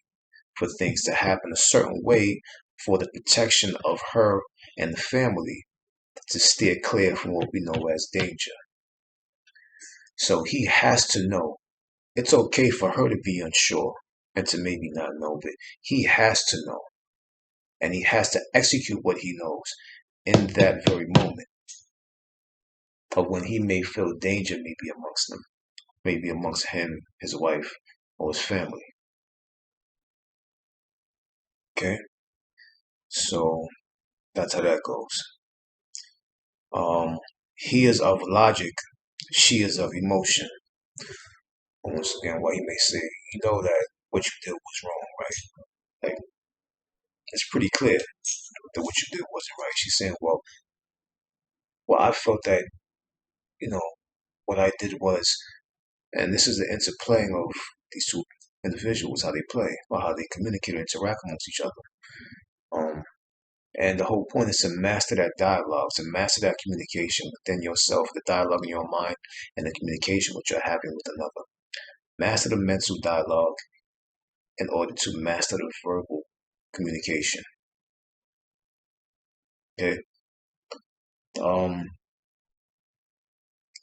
for things to happen a certain way for the protection of her and the family to steer clear from what we know as danger. So he has to know. It's okay for her to be unsure and to maybe not know, but he has to know. And he has to execute what he knows in that very moment of when he may feel danger maybe amongst them, maybe amongst him, his wife, or his family. Okay? So that's how that goes. He is of logic, she is of emotion. Once again, what he may say, you know that what you did was wrong, right? Like, it's pretty clear that what you did wasn't right. She's saying, well, I felt that, you know, what I did was, and this is the interplaying of these two individuals, how they play, or how they communicate or interact amongst each other. And the whole point is to master that dialogue, to master that communication within yourself, the dialogue in your mind, and the communication which you're having with another. Master the mental dialogue in order to master the verbal communication. Okay.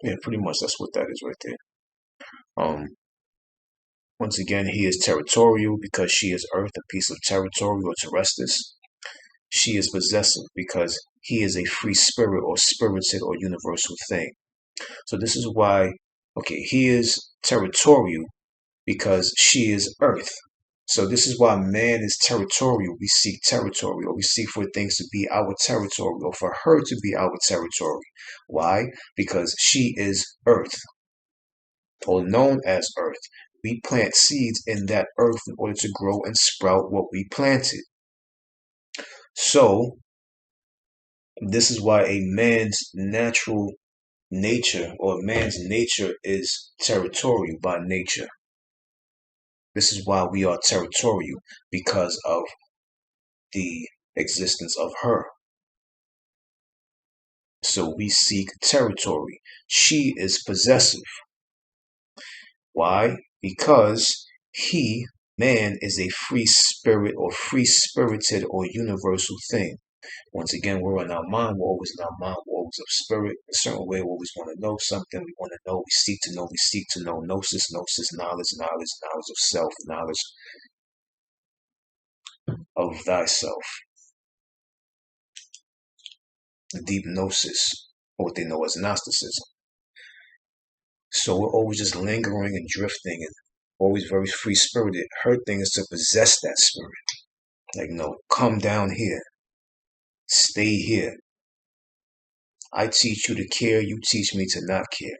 Yeah, pretty much that's what that is right there. Once again, he is territorial because she is earth, a piece of territory or terrestris. She is possessive because he is a free spirit or spirited or universal thing. So this is why, okay, he is territorial because she is earth. So this is why man is territorial. We seek territory, or we seek for things to be our territory, or for her to be our territory. Why? Because she is earth, or known as earth. We plant seeds in that earth in order to grow and sprout what we planted. So this is why a man's natural nature, or man's nature, is territorial by nature. This is why we are territorial, because of the existence of her. So we seek territory. She is possessive. Why? Because he, man, is a free spirit or free spirited or universal thing. Once again, we're in our mind, we're always in our mind, we're always of spirit. A certain way, we always want to know something, we want to know, we seek to know, we seek to know. Gnosis, knowledge, knowledge of self, knowledge of thyself. The deep gnosis, or what they know as Gnosticism. So we're always just lingering and drifting and always very free spirited. Her thing is to possess that spirit. Like, no, come down here. Stay here. I teach you to care, you teach me to not care.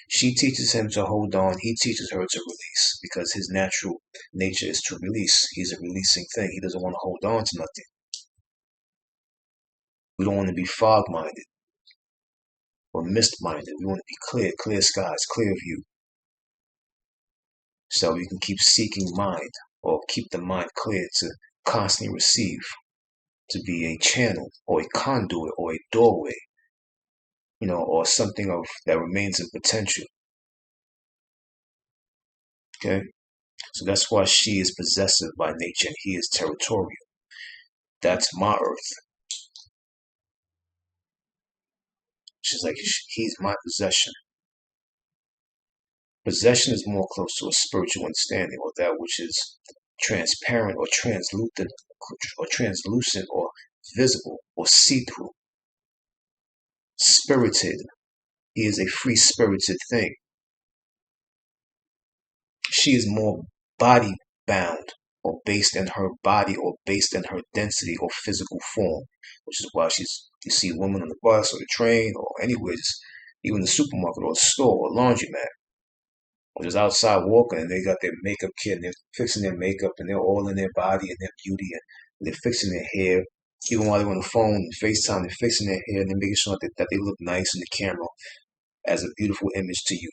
She teaches him to hold on, he teaches her to release, because his natural nature is to release. He's a releasing thing. He doesn't want to hold on to nothing. We don't want to be fog-minded or mist-minded. We want to be clear skies, clear view. So you can keep seeking mind, or keep the mind clear to constantly receive, to be a channel or a conduit or a doorway, or something of that remains in potential. Okay? So that's why she is possessive by nature and he is territorial. That's my earth. She's like, he's my possession. Possession is more close to a spiritual understanding, or that which is transparent or translucent or visible or see-through. Spirited. He is a free spirited thing. She is more body bound, or based in her body, or based in her density or physical form, which is why you see women on the bus or the train or anywhere, even the supermarket or the store or laundromat, or just outside walking, and they got their makeup kit and they're fixing their makeup and they're all in their body and their beauty, and they're fixing their hair. Even while they're on the phone and FaceTime, they're fixing their hair and they're making sure that they look nice in the camera as a beautiful image to you.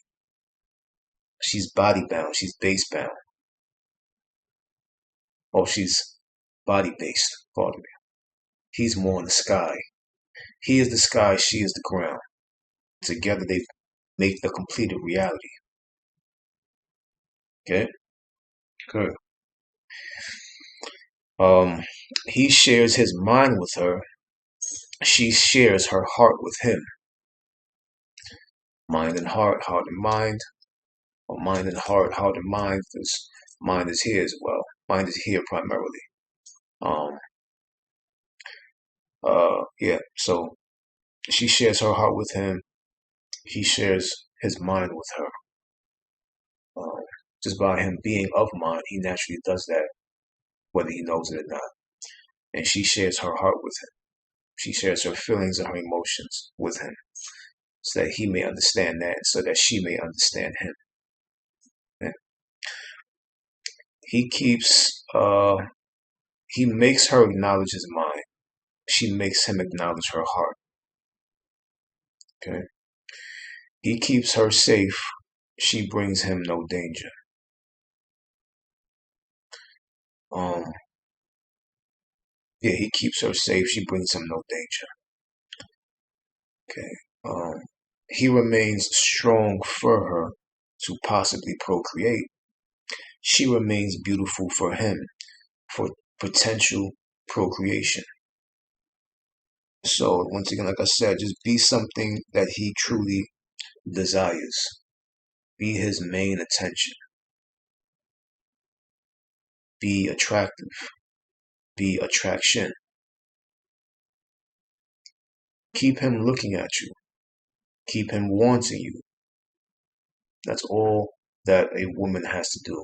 She's body bound, she's base bound. Oh, she's body based, pardon me. He's more in the sky. He is the sky, she is the ground. Together they make a completed reality. Okay, good. Um, he shares his mind with her. She shares her heart with him. Mind and heart and mind, or mind and heart and mind, because mind is here as well. Mind is here primarily. Um, yeah, so she shares her heart with him. He shares his mind with her. Um, just by him being of mind, he naturally does that, whether he knows it or not. And she shares her heart with him. She shares her feelings and her emotions with him, so that he may understand that, so that she may understand him. And he keeps, he makes her acknowledge his mind. She makes him acknowledge her heart. Okay. He keeps her safe. She brings him no danger. Um, yeah, he keeps her safe. She brings him no danger. Okay. He remains strong for her to possibly procreate. She remains beautiful for him for potential procreation. So once again, like I said, just be something that he truly desires. Be his main attention. Be attractive. Be attraction. Keep him looking at you. Keep him wanting you. That's all that a woman has to do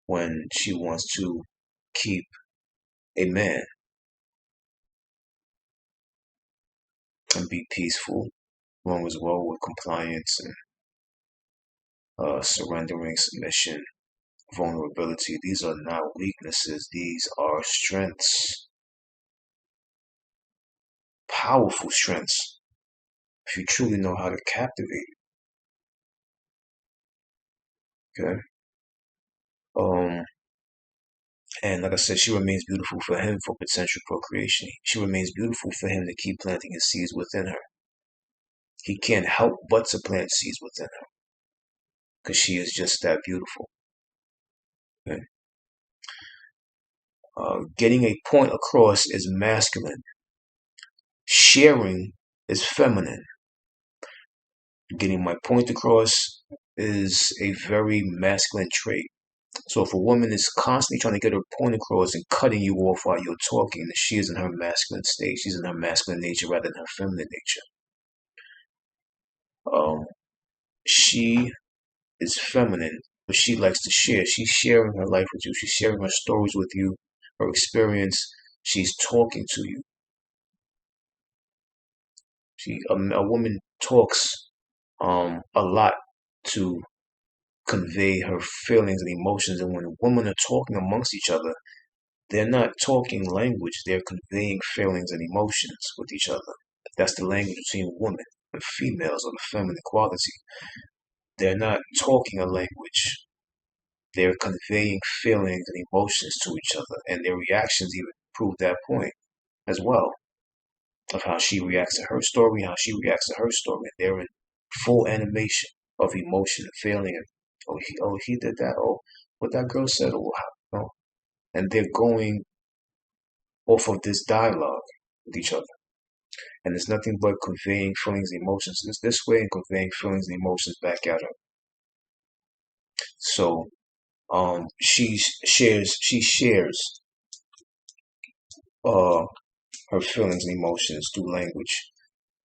when she wants to keep a man and be peaceful, along as well with compliance and surrendering, submission, vulnerability. These are not weaknesses, these are strengths, powerful strengths, if you truly know how to captivate. Okay. Um, and like I said, she remains beautiful for him for potential procreation. She remains beautiful for him to keep planting his seeds within her. He can't help but to plant seeds within her because she is just that beautiful. Okay? Getting a point across is masculine. Sharing is feminine. Getting my point across is a very masculine trait. So if a woman is constantly trying to get her point across and cutting you off while you're talking, then she is in her masculine state. She's in her masculine nature rather than her feminine nature. Um, she is feminine, but she likes to share. She's sharing her life with you. She's sharing her stories with you, her experience. She's talking to you. A woman talks a lot to convey her feelings and emotions. And when women are talking amongst each other, they're not talking language, they're conveying feelings and emotions with each other. That's the language between women and females of the feminine quality. They're not talking a language, they're conveying feelings and emotions to each other, and their reactions even prove that point as well, of how she reacts to her story, how she reacts to her story. They're in full animation of emotion and feeling, and he did that, oh, what that girl said, oh, how, oh. And they're going off of this dialogue with each other. And it's nothing but conveying feelings and emotions this way and conveying feelings and emotions back at her. So she shares uh her feelings and emotions through language.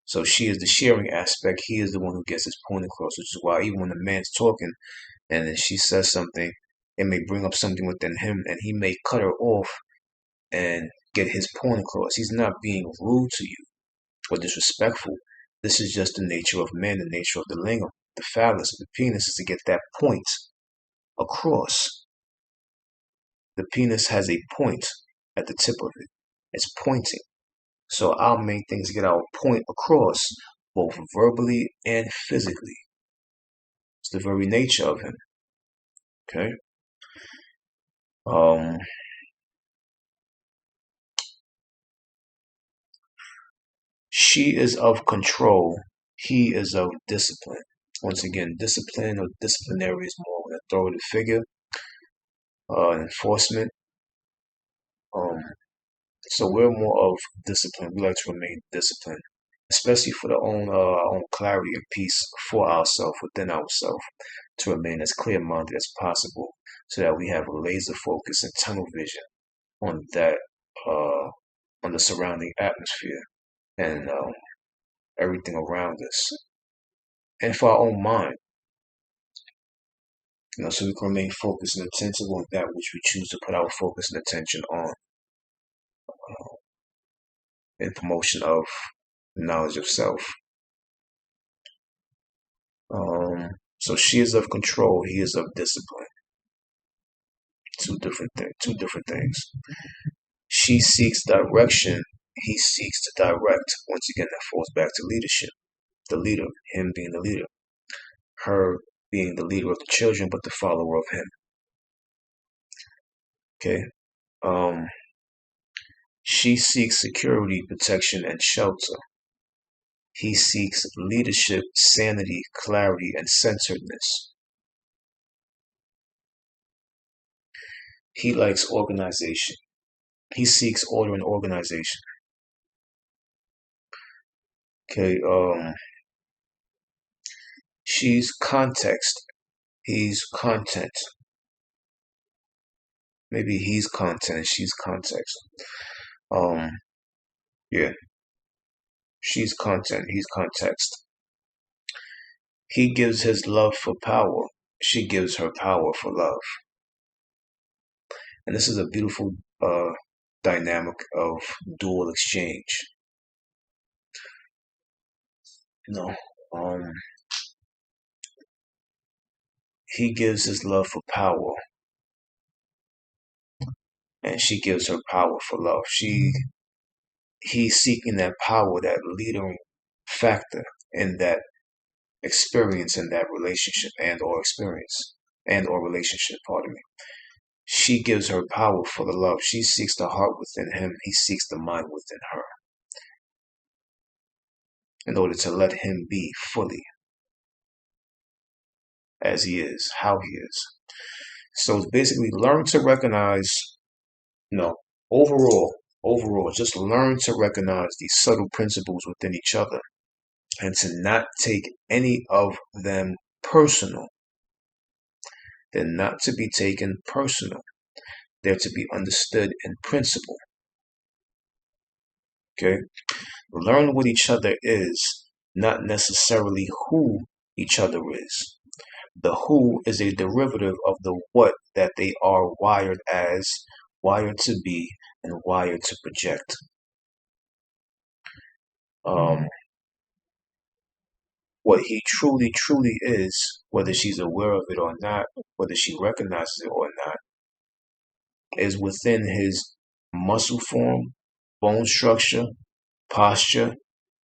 So she is the sharing aspect. He is the one who gets his point across, which is why even when a man's talking and then she says something, it may bring up something within him and he may cut her off and get his point across. He's not being rude to you or disrespectful. This is just the nature of man, the nature of the lingam, the phallus, the penis is to get that point across. The penis has a point at the tip of it. It's pointing. So our main thing is to get our point across, both verbally and physically. It's the very nature of him. Okay. Um, she is of control. He is of discipline. Once again, discipline or disciplinary is more an authoritative figure, enforcement. Um, so we're more of discipline. We like to remain disciplined, especially for our own clarity and peace for ourselves, within ourselves, to remain as clear-minded as possible, so that we have a laser focus and tunnel vision on that, uh, on the surrounding atmosphere and everything around us, and for our own mind. So we can remain focused and attentive on that which we choose to put our focus and attention on, in promotion of knowledge of self. So she is of control, he is of discipline. Two different things. She seeks direction, he seeks to direct. Once again, that falls back to leadership. The leader, him being the leader, her being the leader of the children, but the follower of him. Okay. She seeks security, protection, and shelter. He seeks leadership, sanity, clarity, and centeredness. He likes organization. He seeks order and organization. Okay, she's context. He's content. Maybe he's content and she's context. Yeah. She's content, he's context. He gives his love for power. She gives her power for love. And this is a beautiful dynamic of dual exchange. He gives his love for power, and she gives her power for love. He's seeking that power, that leading factor in that experience, in that relationship and or relationship, pardon me. She gives her power for the love. She seeks the heart within him. He seeks the mind within her, in order to let him be fully as he is, how he is. So it's basically learn to recognize, overall, just learn to recognize these subtle principles within each other, and to not take any of them personal. They're not to be taken personal. They're to be understood in principle. Okay? Learn what each other is, not necessarily who each other is. The who is a derivative of the what that they are wired as, wired to be, and wired to project. What he truly, truly is, whether she's aware of it or not, whether she recognizes it or not, is within his muscle form, bone structure, posture,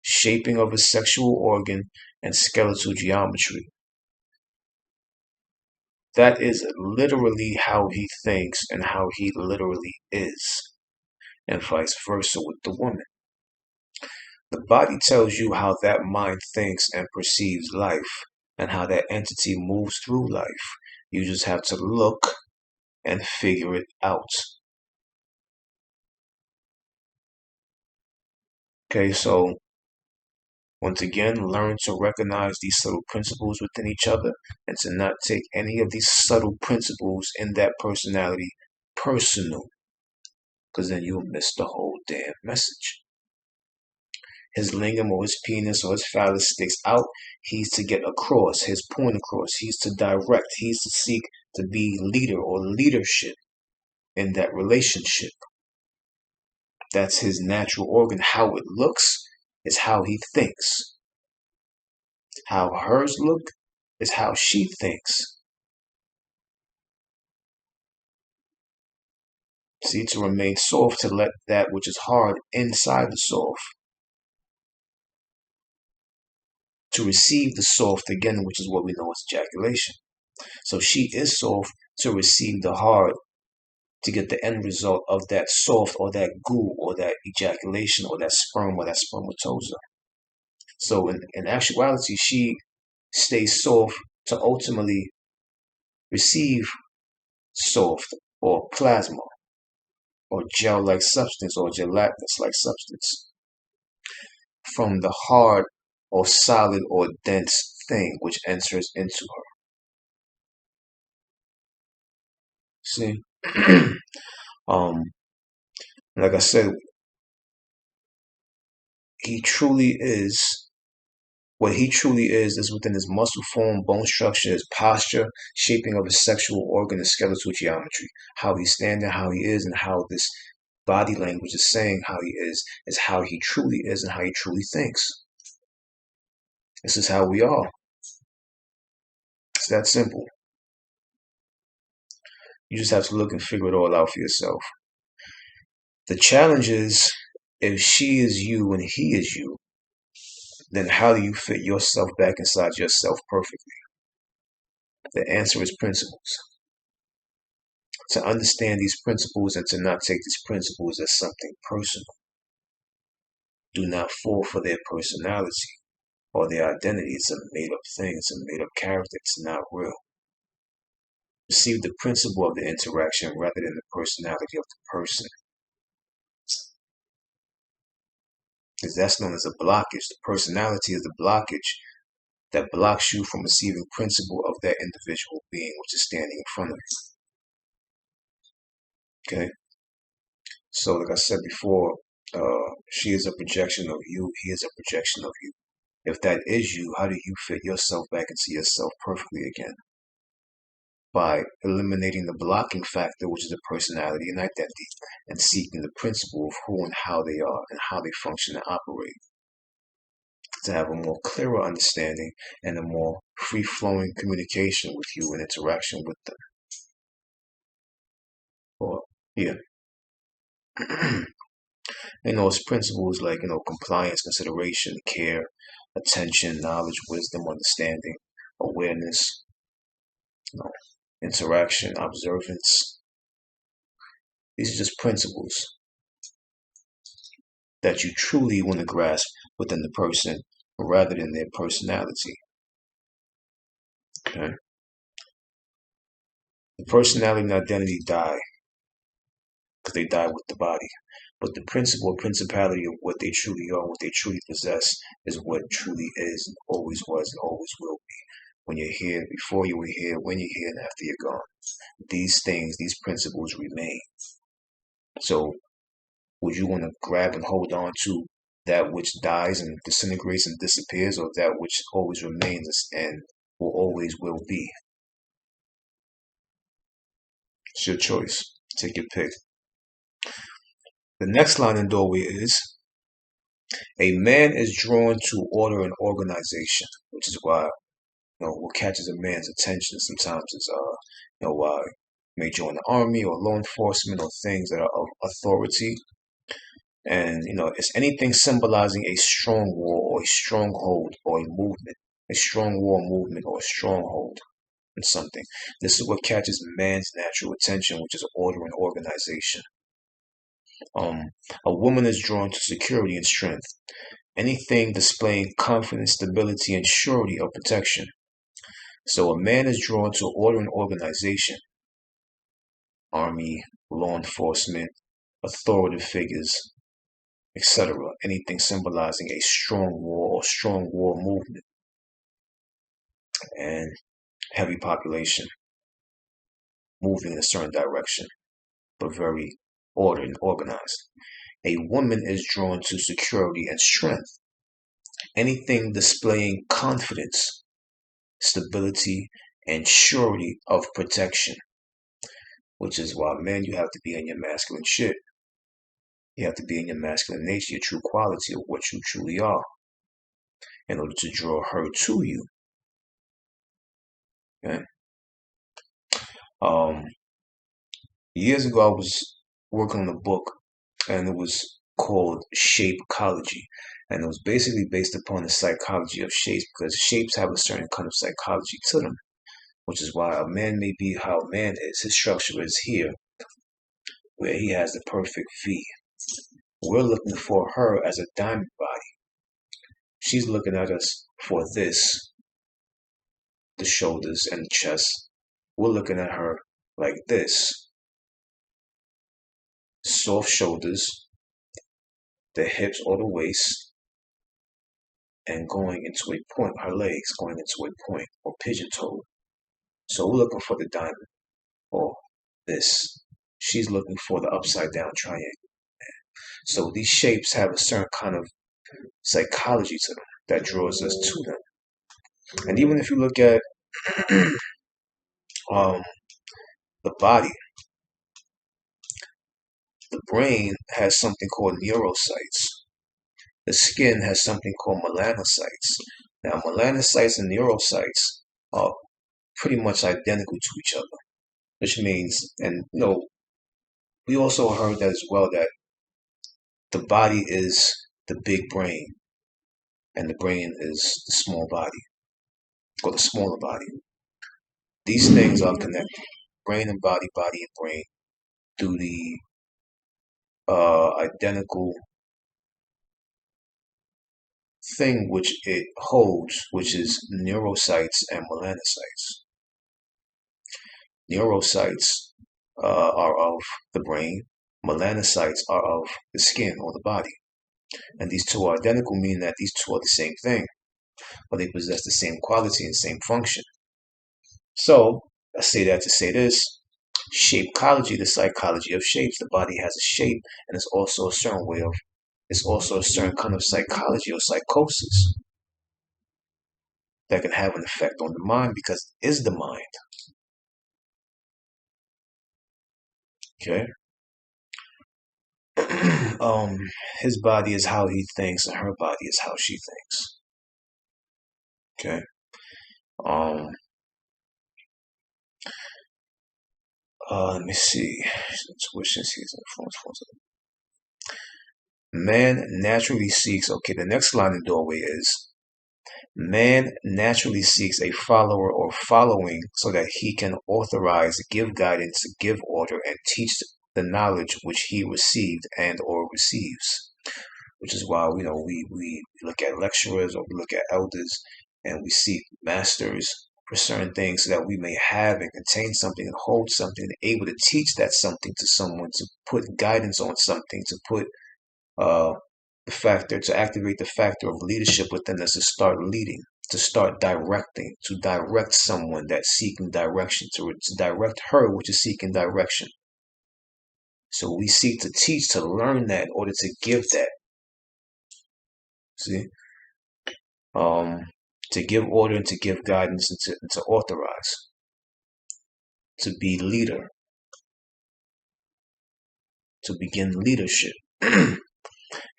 shaping of his sexual organ, and skeletal geometry. That is literally how he thinks and how he literally is, and vice versa with the woman. The body tells you how that mind thinks and perceives life, and how that entity moves through life. You just have to look and figure it out. Okay, so once again, learn to recognize these subtle principles within each other, and to not take any of these subtle principles in that personality personal, because then you'll miss the whole damn message. His lingam or his penis or his phallus sticks out. He's to get across, his point across. He's to direct. He's to seek to be leader or leadership in that relationship. That's his natural organ. How it looks is how he thinks. How hers look is how she thinks. See, to remain soft, to let that which is hard inside the soft, to receive the soft again, which is what we know as ejaculation. So she is soft to receive the hard, to get the end result of that soft or that goo or that ejaculation or that sperm or that spermatozoa. So in actuality, she stays soft to ultimately receive soft or plasma or gel-like substance or gelatinous-like substance from the hard or solid or dense thing which enters into her. See? um, like I said, he truly is what he truly is within his muscle form, bone structure, his posture, shaping of his sexual organ, and skeletal geometry. How he's standing, how he is, and how this body language is saying how he is how he truly is and how he truly thinks. This is how we are. It's that simple. You just have to look and figure it all out for yourself. The challenge is, if she is you and he is you, then how do you fit yourself back inside yourself perfectly? The answer is principles. To understand these principles and to not take these principles as something personal. Do not fall for their personality or their identity. It's a made-up thing. It's a made-up character. It's not real. Receive the principle of the interaction rather than the personality of the person. Because that's known as a blockage. The personality is the blockage that blocks you from receiving principle of that individual being which is standing in front of you. Okay? So, like I said before, she is a projection of you. He is a projection of you. If that is you, how do you fit yourself back into yourself perfectly again? By eliminating the blocking factor, which is the personality and identity, and seeking the principle of who and how they are and how they function and operate. To have a more clearer understanding and a more free-flowing communication with you and interaction with them. Or, yeah. It's principles like, compliance, consideration, care, attention, knowledge, wisdom, understanding, awareness, interaction, observance. These are just principles that you truly want to grasp within the person rather than their personality. Okay? The personality and identity die because they die with the body. But the principle, principality of what they truly are, what they truly possess, is what truly is and always was and always will be. When you're here, before you were here, when you're here, and after you're gone. These things, these principles remain. So, would you want to grab and hold on to that which dies and disintegrates and disappears, or that which always remains and will be? It's your choice. Take your pick. The next line in doorway is, a man is drawn to order and organization, which is why, what catches a man's attention sometimes is, why he may join the army or law enforcement or things that are of authority. And, it's anything symbolizing a strong war or a stronghold or a movement, a strong war movement or a stronghold in something. This is what catches man's natural attention, which is order and organization. A woman is drawn to security and strength. Anything displaying confidence, stability, and surety of protection. So a man is drawn to order and organization. Army, law enforcement, authoritative figures, etc. Anything symbolizing a strong war or strong war movement. And heavy population. Moving in a certain direction, but very ordered and organized. A woman is drawn to security and strength. Anything displaying confidence, stability, and surety of protection. Which is why, men, you have to be in your masculine shit. You have to be in your masculine nature, your true quality of what you truly are, in order to draw her to you. Okay? Years ago, I was working on a book, and it was called Shapeology, and it was basically based upon the psychology of shapes, because shapes have a certain kind of psychology to them, which is why a man may be how a man is. His structure is here, where he has the perfect V. We're looking for her as a diamond body. She's looking at us for this, the shoulders and the chest, we're looking at her like this. Soft shoulders, the hips or the waist, and going into a point, her legs going into a point or pigeon toe. So we're looking for the diamond or this. She's looking for the upside down triangle. So these shapes have a certain kind of psychology to them that draws us to them. And even if you look at um, the body, the brain has something called neurocytes. The skin has something called melanocytes. Now, melanocytes and neurocytes are pretty much identical to each other, which means, and we also heard that as well, that the body is the big brain and the brain is the small body or the smaller body. These things are connected, brain and body, body and brain, through the identical thing which it holds, which is neurocytes and melanocytes. Neurocytes are of the brain, melanocytes are of the skin or the body. And these two are identical, meaning that these two are the same thing, but they possess the same quality and same function. So, I say that to say this: shapeology, the psychology of shapes. The body has a shape, and it's also a certain way of, it's also a certain kind of psychology or psychosis that can have an effect on the mind because it is the mind. Okay. His body is how he thinks, and her body is how she thinks. Okay. Let me see. Intuition sees influence. Man naturally seeks. Okay, the next line in doorway is: man naturally seeks a follower or following so that he can authorize, give guidance, give order, and teach the knowledge which he received and or receives. Which is why we look at lecturers or we look at elders and we seek masters for certain things so that we may have and contain something and hold something and able to teach that something to someone, to put guidance on something, to put the factor, to activate the factor of leadership within us, to start leading, to start directing, to direct someone that's seeking direction, to direct her which is seeking direction. So we seek to teach, to learn that in order to give that. See? To give order and to give guidance and to authorize, to be leader, to begin leadership.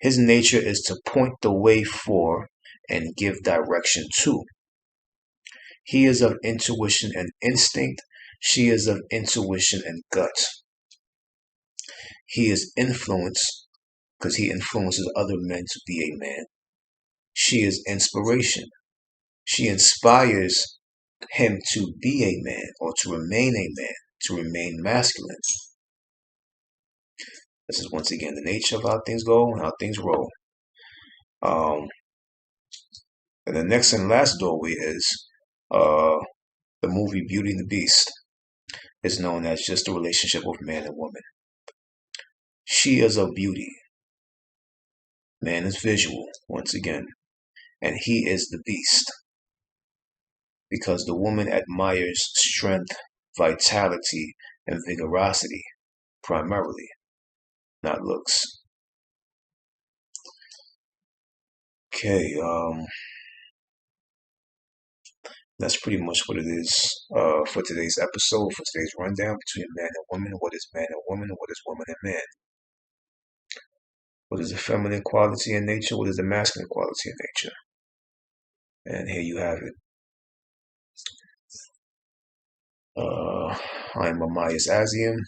His nature is to point the way for and give direction to. He is of intuition and instinct. She is of intuition and gut. He is influence because he influences other men to be a man. She is inspiration. She inspires him to be a man or to remain a man, to remain masculine. This is once again the nature of how things go and how things roll. And the next and last doorway is the movie Beauty and the Beast. Is known as just the relationship of man and woman. She is of beauty. Man is visual, once again. And he is the beast. Because the woman admires strength, vitality, and vigorosity, primarily, not looks. Okay, that's pretty much what it is for today's episode, for today's rundown between man and woman. What is man and woman? What is woman and man? What is the feminine quality in nature? What is the masculine quality in nature? And here you have it. I'm Amias Asian.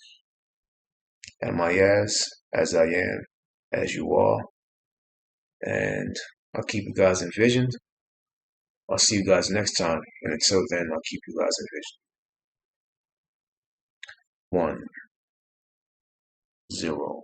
as I am, as you are. And I'll keep you guys envisioned. I'll see you guys next time. And until then, I'll keep you guys envisioned. 1, 0.